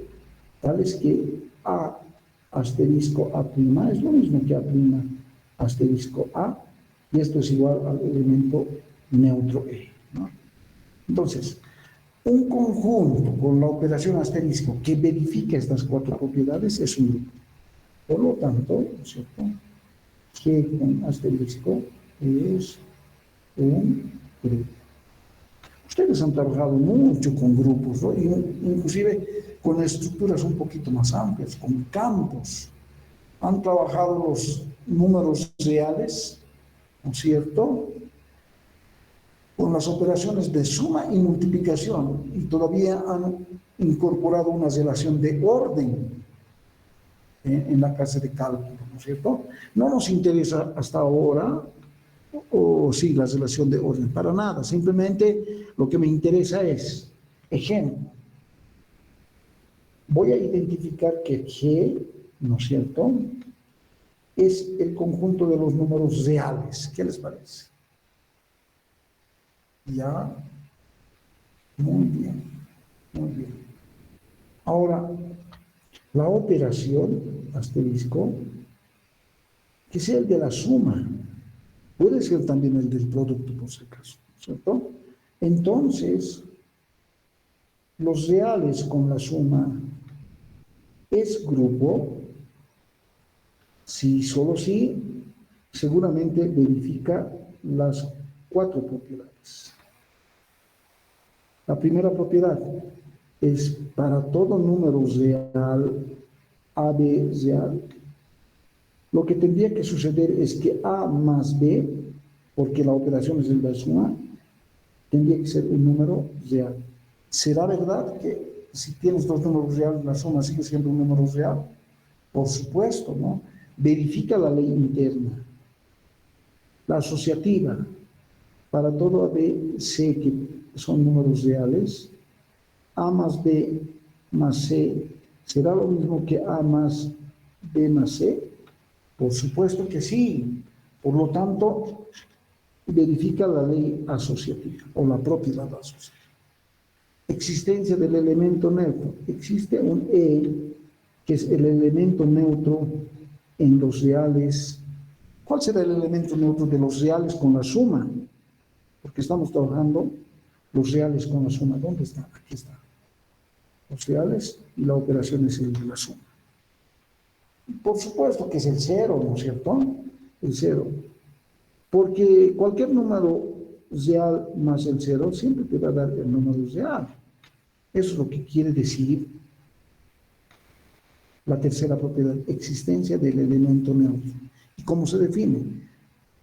tales que A asterisco A' es lo mismo que A' asterisco A, y esto es igual al elemento neutro E, ¿no? Entonces, un conjunto con la operación asterisco que verifica estas cuatro propiedades es un grupo. Por lo tanto, ¿no es cierto? G con asterisco es un grupo. Ustedes han trabajado mucho con grupos, ¿no? Inclusive con estructuras un poquito más amplias, con campos. Han trabajado los números reales, ¿no es cierto?, con las operaciones de suma y multiplicación, y todavía han incorporado una relación de orden en la clase de cálculo, ¿no es cierto? No nos interesa hasta ahora, o sí, la relación de orden, para nada, simplemente lo que me interesa es, ejemplo, voy a identificar que G, ¿no es cierto?, es el conjunto de los números reales. ¿Qué les parece? Ya, muy bien, muy bien. Ahora, la operación, asterisco, que sea el de la suma, puede ser también el del producto, por si acaso, ¿cierto? Entonces, los reales con la suma es grupo, si solo si, seguramente verifica las cuatro propiedades. La primera propiedad es para todo número real, AB real, lo que tendría que suceder es que A más B, porque la operación es de la suma, tendría que ser un número real. ¿Será verdad que si tienes dos números reales, la suma sigue siendo un número real? Por supuesto, ¿no? Verifica la ley interna. La asociativa, para todo A, B, C, que son números reales, A más B más C, ¿será lo mismo que A más B más C? Por supuesto que sí. Por lo tanto, verifica la ley asociativa o la propiedad asociativa. Existencia del elemento neutro. Existe un E, que es el elemento neutro en los reales. ¿Cuál será el elemento neutro de los reales con la suma? Porque estamos trabajando los reales con la suma. ¿Dónde está? Aquí está. Los reales y la operación es el de la suma. Por supuesto que es el cero, ¿no es cierto? el 0. Porque cualquier número real más el 0 siempre te va a dar el número real. Eso es lo que quiere decir la tercera propiedad, existencia del elemento neutro. ¿Y cómo se define?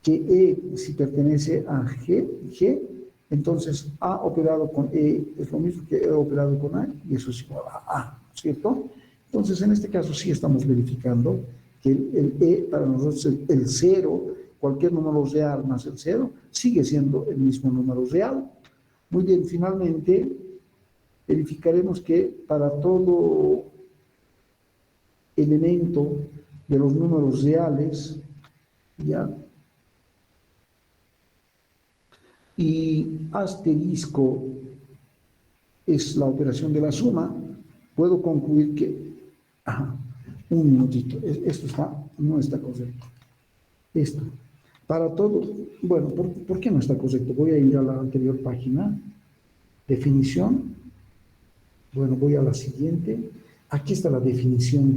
Que E, si pertenece a G, entonces A operado con E es lo mismo que E operado con A, y eso es igual a A, ¿cierto? Entonces, en este caso sí estamos verificando que el E para nosotros, el 0, cualquier número real más el 0, sigue siendo el mismo número real. Muy bien, finalmente, verificaremos que para todo elemento de los números reales, ¿ya? Y asterisco es la operación de la suma, puedo concluir que, un minutito, esto no está correcto. Esto, para todo, bueno, ¿por qué no está correcto? Voy a ir a la anterior página, definición, bueno, voy a la siguiente, aquí está la definición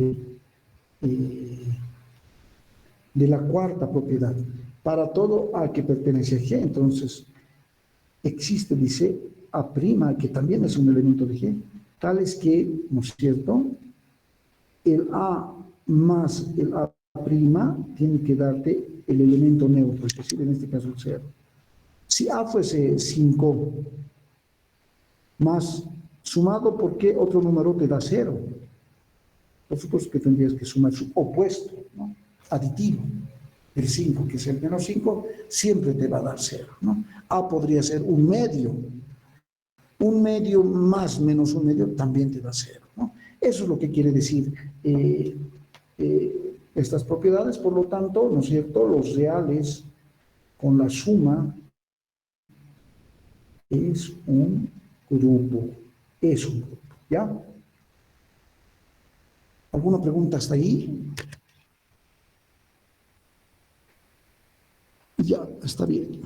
de la cuarta propiedad. Para todo A que pertenece a G, entonces, existe, dice, A', que también es un elemento de G, tal es que, ¿no es cierto?, el A más el A' tiene que darte el elemento neutro, es decir, en este caso el 0. Si A fuese 5 más sumado, ¿por qué otro número te da 0? Por supuesto que tendrías que sumar su opuesto, ¿no? Aditivo. El 5, que es el menos 5, siempre te va a dar 0, ¿no? A podría ser un medio más menos un medio también te da 0, ¿no? Eso es lo que quiere decir estas propiedades. Por lo tanto, ¿no es cierto?, los reales con la suma es un grupo, ¿ya? ¿Alguna pregunta hasta ahí? Ya, está bien.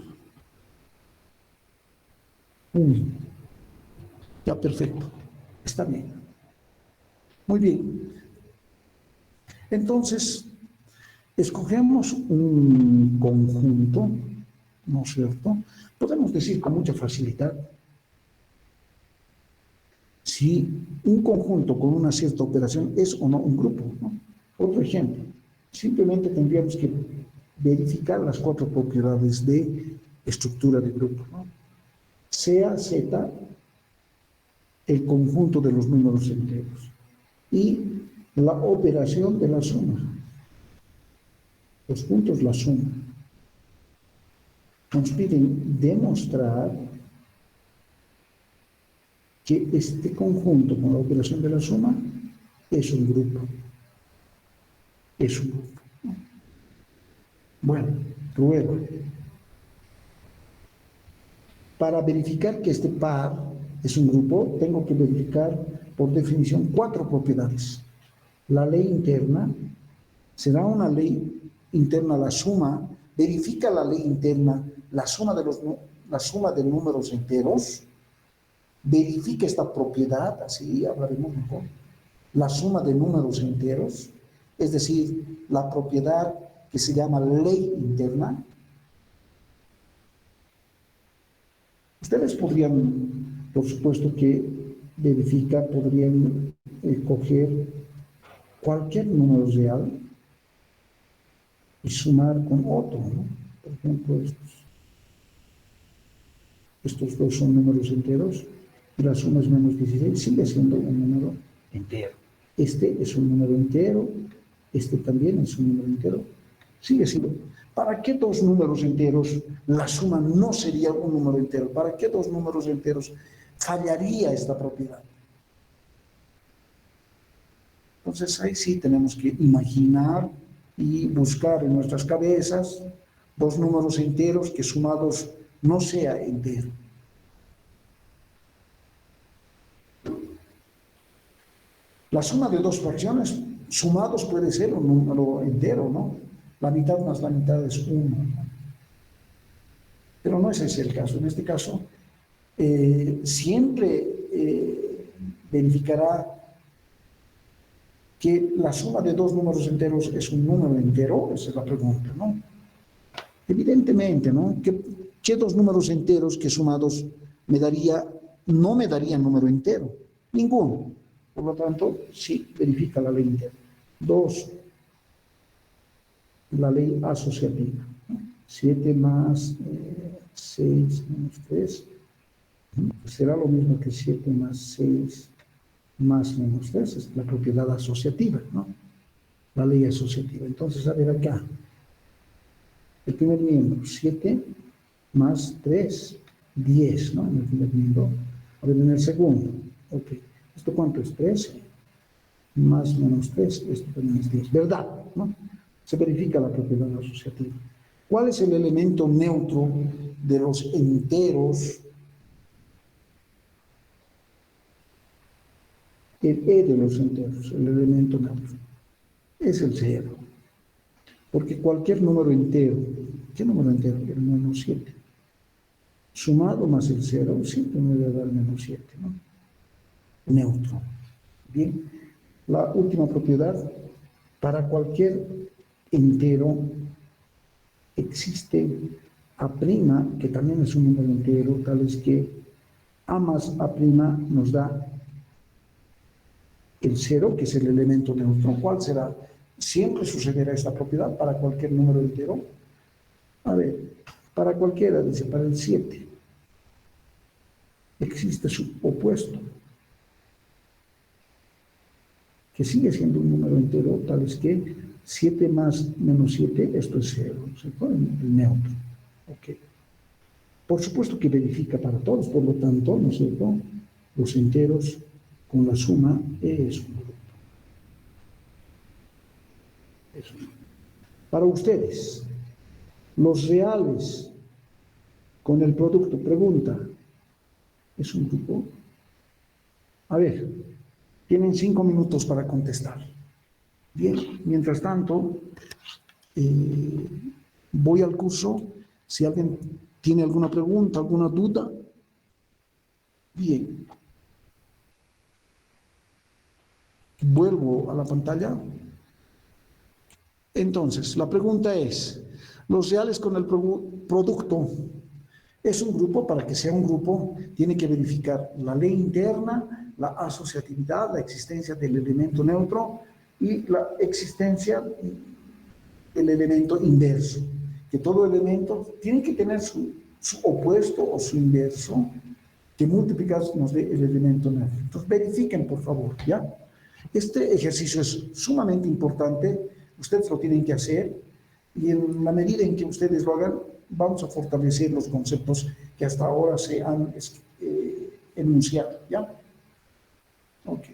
Ya, perfecto. Está bien. Muy bien. Entonces, escogemos un conjunto, ¿no es cierto? Podemos decir con mucha facilidad si un conjunto con una cierta operación es o no un grupo, ¿no? Otro ejemplo, simplemente tendríamos que verificar las 4 propiedades de estructura de grupo, ¿no? Sea Z el conjunto de los números enteros y la operación de la suma. Los puntos la suma. Nos piden demostrar que este conjunto con la operación de la suma es un grupo. Es un grupo. Bueno, luego, para verificar que este par es un grupo, tengo que verificar por definición 4 propiedades. La ley interna, será una ley interna la suma, verifica la ley interna la suma de números enteros, verifica esta propiedad, así hablaremos mejor, la suma de números enteros, es decir, la propiedad que se llama ley interna. Ustedes podrían, por supuesto que verificar, podrían coger cualquier número real y sumar con otro, ¿no? Por ejemplo, estos dos son números enteros y la suma es menos 16, sigue siendo un número entero. Este es un número entero, este también es un número entero, sigue siendo. ¿Para qué dos números enteros la suma no sería un número entero? ¿Para qué dos números enteros fallaría esta propiedad? Entonces ahí sí tenemos que imaginar y buscar en nuestras cabezas dos números enteros que sumados no sea entero. La suma de dos fracciones sumados puede ser un número entero, ¿no? La mitad más la mitad es 1, ¿no? Pero no ese es el caso. En este caso, siempre verificará que la suma de dos números enteros es un número entero, esa es la pregunta, ¿no? Evidentemente, ¿no? ¿Qué dos números enteros que sumados no me darían número entero? Ninguno. Por lo tanto, sí, verifica la ley interna. Dos, la ley asociativa. 7 más 6 menos 3 será lo mismo que 7 más 6 más menos 3, es la propiedad asociativa, ¿no? La ley asociativa. Entonces, a ver acá, el primer miembro, 7 más 3, 10, ¿no? En el primer miembro. A ver, en el segundo, ok. ¿Esto cuánto es? 13 más menos 3, esto también es 10, ¿verdad? ¿No? Se verifica la propiedad asociativa. ¿Cuál es el elemento neutro de los enteros? El E de los enteros, el elemento neutro, es el 0. Porque cualquier número entero, ¿qué número entero? El menos 7. Sumado más el 0, siempre me va a dar menos 7, ¿no? Neutro. Bien, la última propiedad, para cualquier entero existe A', que también es un número entero, tal es que A más A' nos da el 0, que es el elemento neutro. ¿Cuál será? Siempre sucederá esta propiedad para cualquier número entero. A ver, para cualquiera, dice, para el 7, existe su opuesto, que sigue siendo un número entero, tal es que 7 más menos 7, esto es 0, ¿cierto? El neutro. Ok. Por supuesto que verifica para todos, por lo tanto, ¿no es cierto? Los enteros con la suma es un grupo. Eso. Para ustedes, los reales con el producto, pregunta, ¿es un grupo? A ver, tienen 5 minutos para contestar. Bien, mientras tanto, eh, voy al curso. Si alguien tiene alguna pregunta, alguna duda, bien. Vuelvo a la pantalla. Entonces, la pregunta es, ¿los reales con el producto es un grupo? Para que sea un grupo, tiene que verificar la ley interna, la asociatividad, la existencia del elemento neutro y la existencia del elemento inverso. Que todo elemento tiene que tener su opuesto o su inverso, que multiplicados nos dé el elemento neutro. Entonces, verifiquen, por favor, ¿ya? Este ejercicio es sumamente importante, ustedes lo tienen que hacer y en la medida en que ustedes lo hagan, vamos a fortalecer los conceptos que hasta ahora se han enunciado, ¿ya? Ok.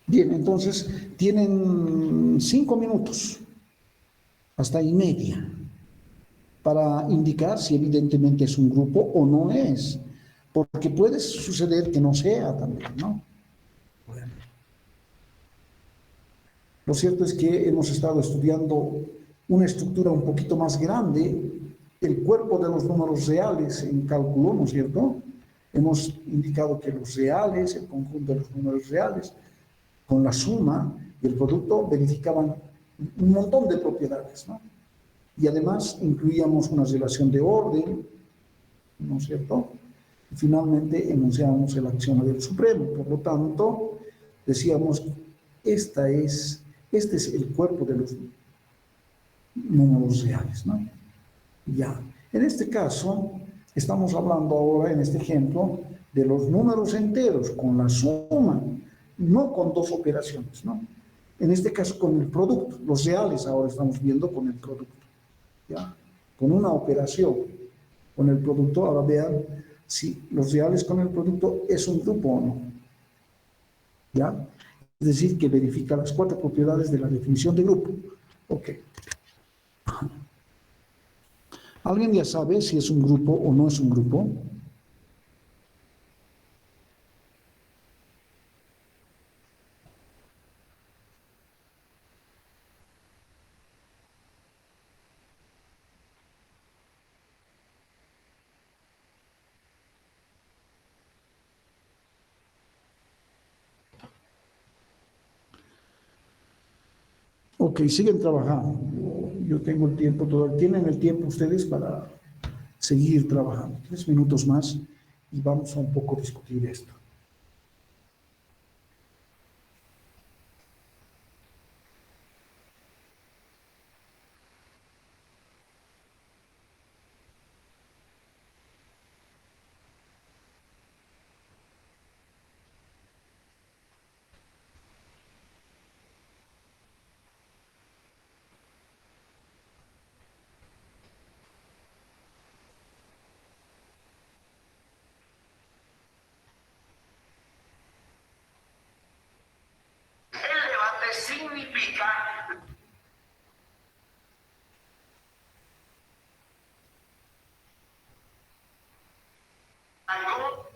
Bien, entonces tienen 5 minutos, hasta y media, para indicar si evidentemente es un grupo o no es, porque puede suceder que no sea también, ¿no? Bueno. Lo cierto es que hemos estado estudiando una estructura un poquito más grande, el cuerpo de los números reales en cálculo, ¿no es cierto? Hemos indicado que los reales, el conjunto de los números reales, con la suma y el producto verificaban un montón de propiedades, ¿no? Y además incluíamos una relación de orden, ¿no es cierto? Y finalmente enunciamos el axioma del supremo. Por lo tanto, decíamos, este es el cuerpo de los números reales, ¿no? Ya. En este caso, estamos hablando ahora, en este ejemplo, de los números enteros con la suma, no con dos operaciones, ¿no? En este caso, con el producto. Los reales ahora estamos viendo con el producto, ¿ya? Con una operación, con el producto. Ahora vean si los reales con el producto es un grupo o no, ¿ya? Es decir, que verifica las 4 propiedades de la definición de grupo. Ok. ¿Alguien ya sabe si es un grupo o no es un grupo? Ok, siguen trabajando. Yo tengo el tiempo todavía. Tienen el tiempo ustedes para seguir trabajando. 3 minutos más y vamos a un poco discutir esto. El debate significa algo.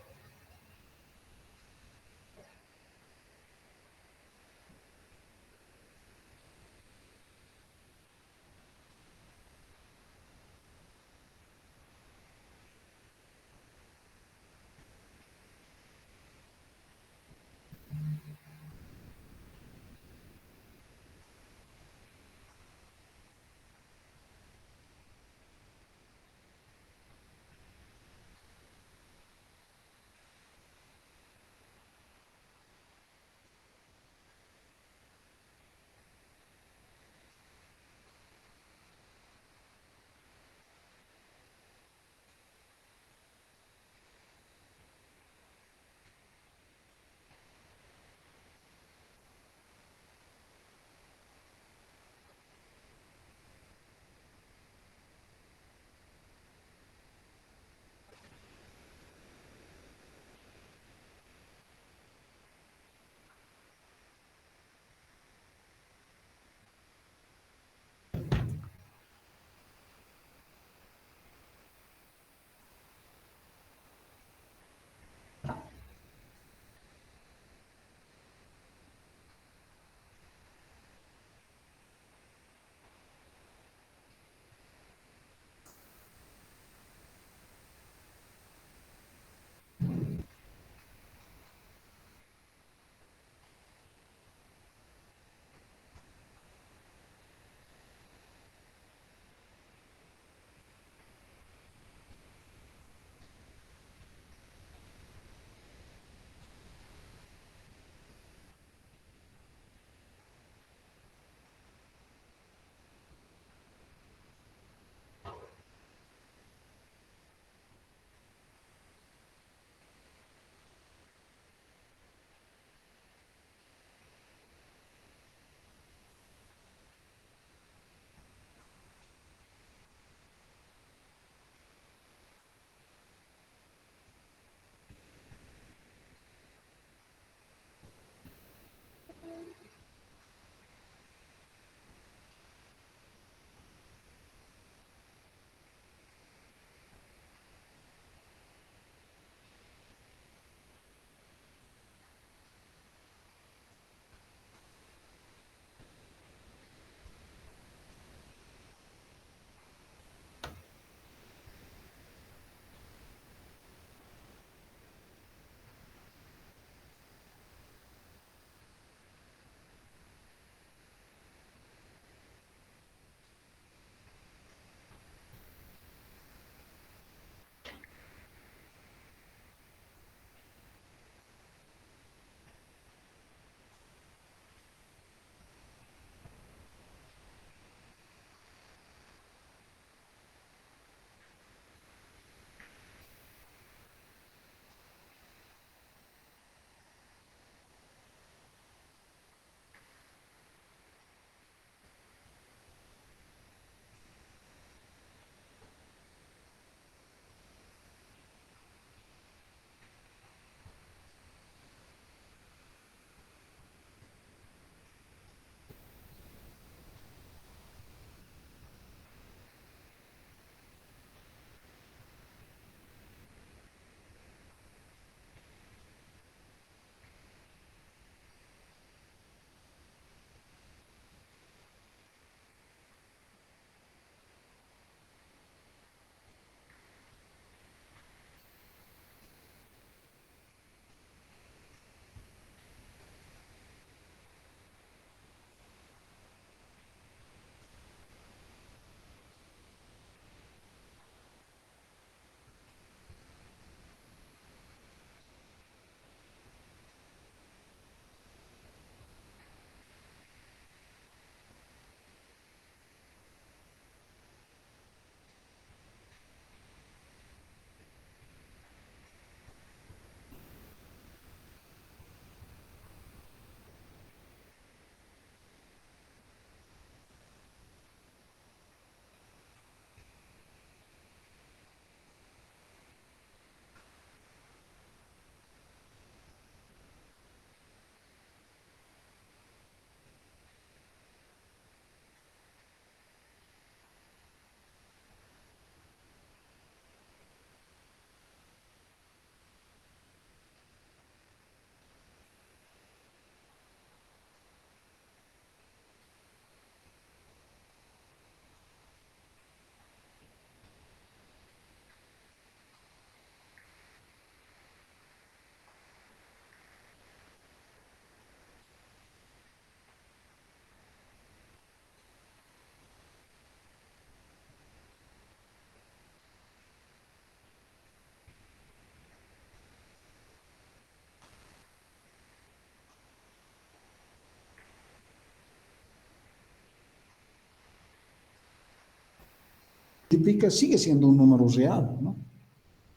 multiplica, sigue siendo un número real, ¿no?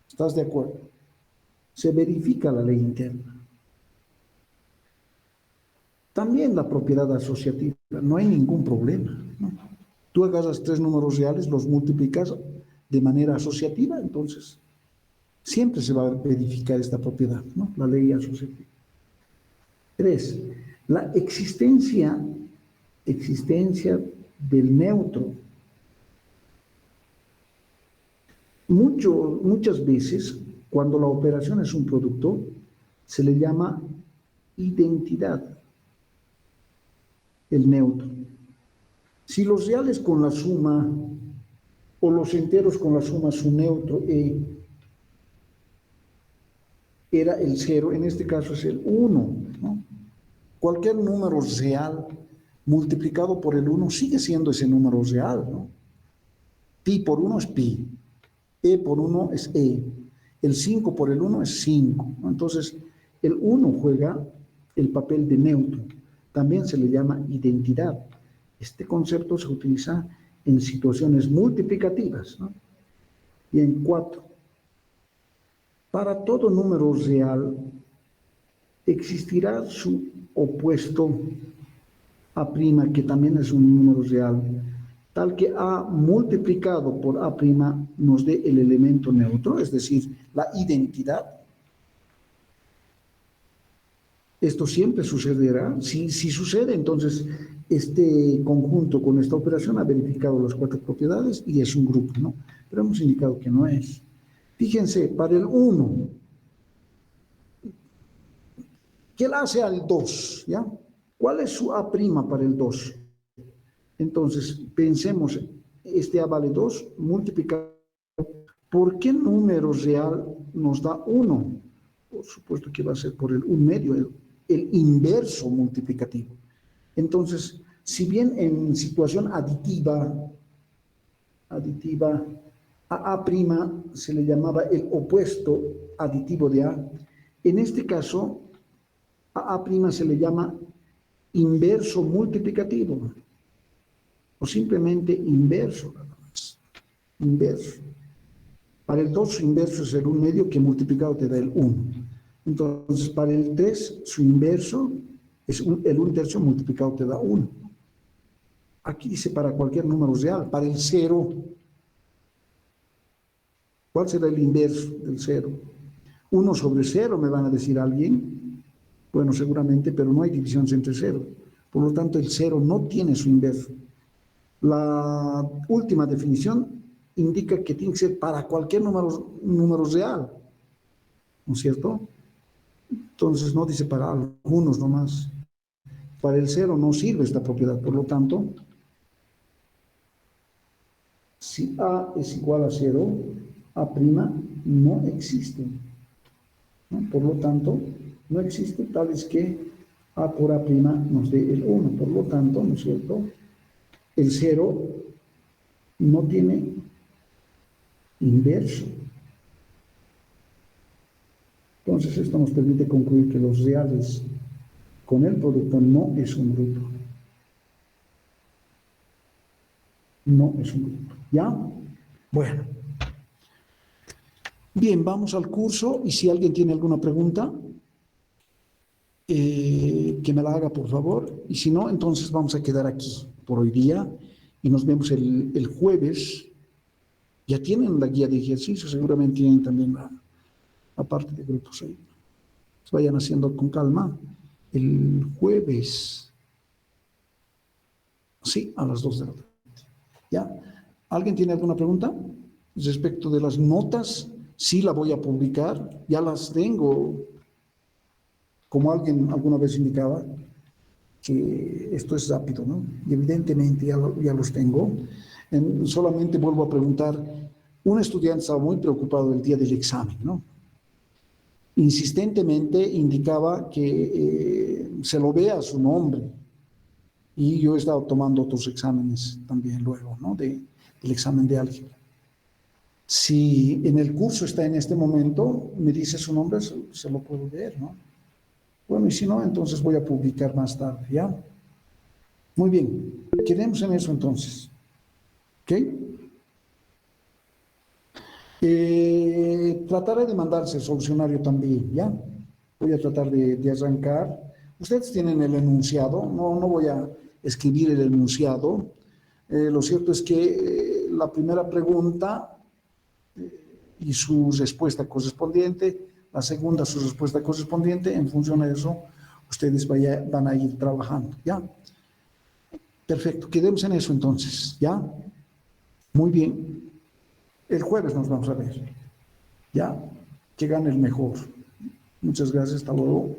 ¿Estás de acuerdo? Se verifica la ley interna. También la propiedad asociativa, no hay ningún problema, ¿no? Tú agarras 3 números reales, los multiplicas de manera asociativa, entonces siempre se va a verificar esta propiedad, ¿no? La ley asociativa. 3. La existencia del neutro. Muchas veces, cuando la operación es un producto, se le llama identidad, el neutro. Si los reales con la suma o los enteros con la suma, su neutro era el 0, en este caso es el 1, ¿no? Cualquier número real multiplicado por el 1 sigue siendo ese número real, ¿no? Pi por 1 es pi, e por 1 es e, el 5 por el 1 es 5, ¿no? Entonces, el 1 juega el papel de neutro, también se le llama identidad. Este concepto se utiliza en situaciones multiplicativas, ¿no? Y en 4. Para todo número real existirá su opuesto A', que también es un número real, tal que A multiplicado por A' nos dé el elemento neutro, es decir, la identidad. Esto siempre sucederá. Si sucede, entonces este conjunto con esta operación ha verificado las 4 propiedades y es un grupo, ¿no? Pero hemos indicado que no es. Fíjense, para el 1, ¿qué le hace al 2? ¿Ya? ¿Cuál es su A' para el 2? Entonces, pensemos, este A vale 2, multiplicado. ¿Por qué número real nos da 1? Por supuesto que va a ser por el 1/2, el inverso multiplicativo. Entonces, si bien en situación aditiva, a A' se le llamaba el opuesto aditivo de A, en este caso, a A' se le llama inverso multiplicativo, o simplemente inverso, nada más. Inverso. Para el 2 su inverso es el 1/2, que multiplicado te da el 1. Entonces, para el 3 su inverso es el 1/3 multiplicado te da 1. Aquí dice para cualquier número real. Para el 0, ¿cuál será el inverso del 0? 1 sobre 0, me van a decir alguien. Bueno, seguramente, pero no hay divisiones entre 0. Por lo tanto, el 0 no tiene su inverso. La última definición indica que tiene que ser para cualquier número real, ¿no es cierto? Entonces no dice para algunos nomás. Para el 0 no sirve esta propiedad, por lo tanto, si A es igual a 0, A' no existe, ¿no? Por lo tanto, no existe, tal es que A por A' nos dé el 1. Por lo tanto, ¿no es cierto? El 0 no tiene inverso. Entonces, esto nos permite concluir que los reales con el producto no es un grupo. No es un grupo. ¿Ya? Bueno. Bien, vamos al curso y si alguien tiene alguna pregunta, que me la haga, por favor. Y si no, entonces vamos a quedar aquí por hoy día y nos vemos el jueves. Ya tienen la guía de ejercicio, seguramente tienen también la parte de grupos ahí. Vayan haciendo con calma. El jueves, sí, a las 2 de la tarde. ¿Ya? ¿Alguien tiene alguna pregunta respecto de las notas? Sí, la voy a publicar, ya las tengo, como alguien alguna vez indicaba, que esto es rápido, ¿no? Y evidentemente ya los tengo. Solamente vuelvo a preguntar, un estudiante estaba muy preocupado el día del examen, ¿no? Insistentemente indicaba que se lo vea su nombre. Y yo he estado tomando otros exámenes también luego, ¿no? Del examen de álgebra. Si en el curso está en este momento, me dice su nombre, se lo puedo ver, ¿no? Bueno, y si no, entonces voy a publicar más tarde, ¿ya? Muy bien, quedemos en eso entonces. ¿Ok? Trataré de mandarse el solucionario también, ¿ya? Voy a tratar de arrancar. Ustedes tienen el enunciado, no voy a escribir el enunciado. Lo cierto es que la primera pregunta y su respuesta correspondiente, la segunda su respuesta correspondiente, en función de eso, ustedes van a ir trabajando, ¿ya? Perfecto, quedemos en eso entonces, ¿ya? Muy bien. El jueves nos vamos a ver, ¿ya? Que gane el mejor. Muchas gracias, hasta luego.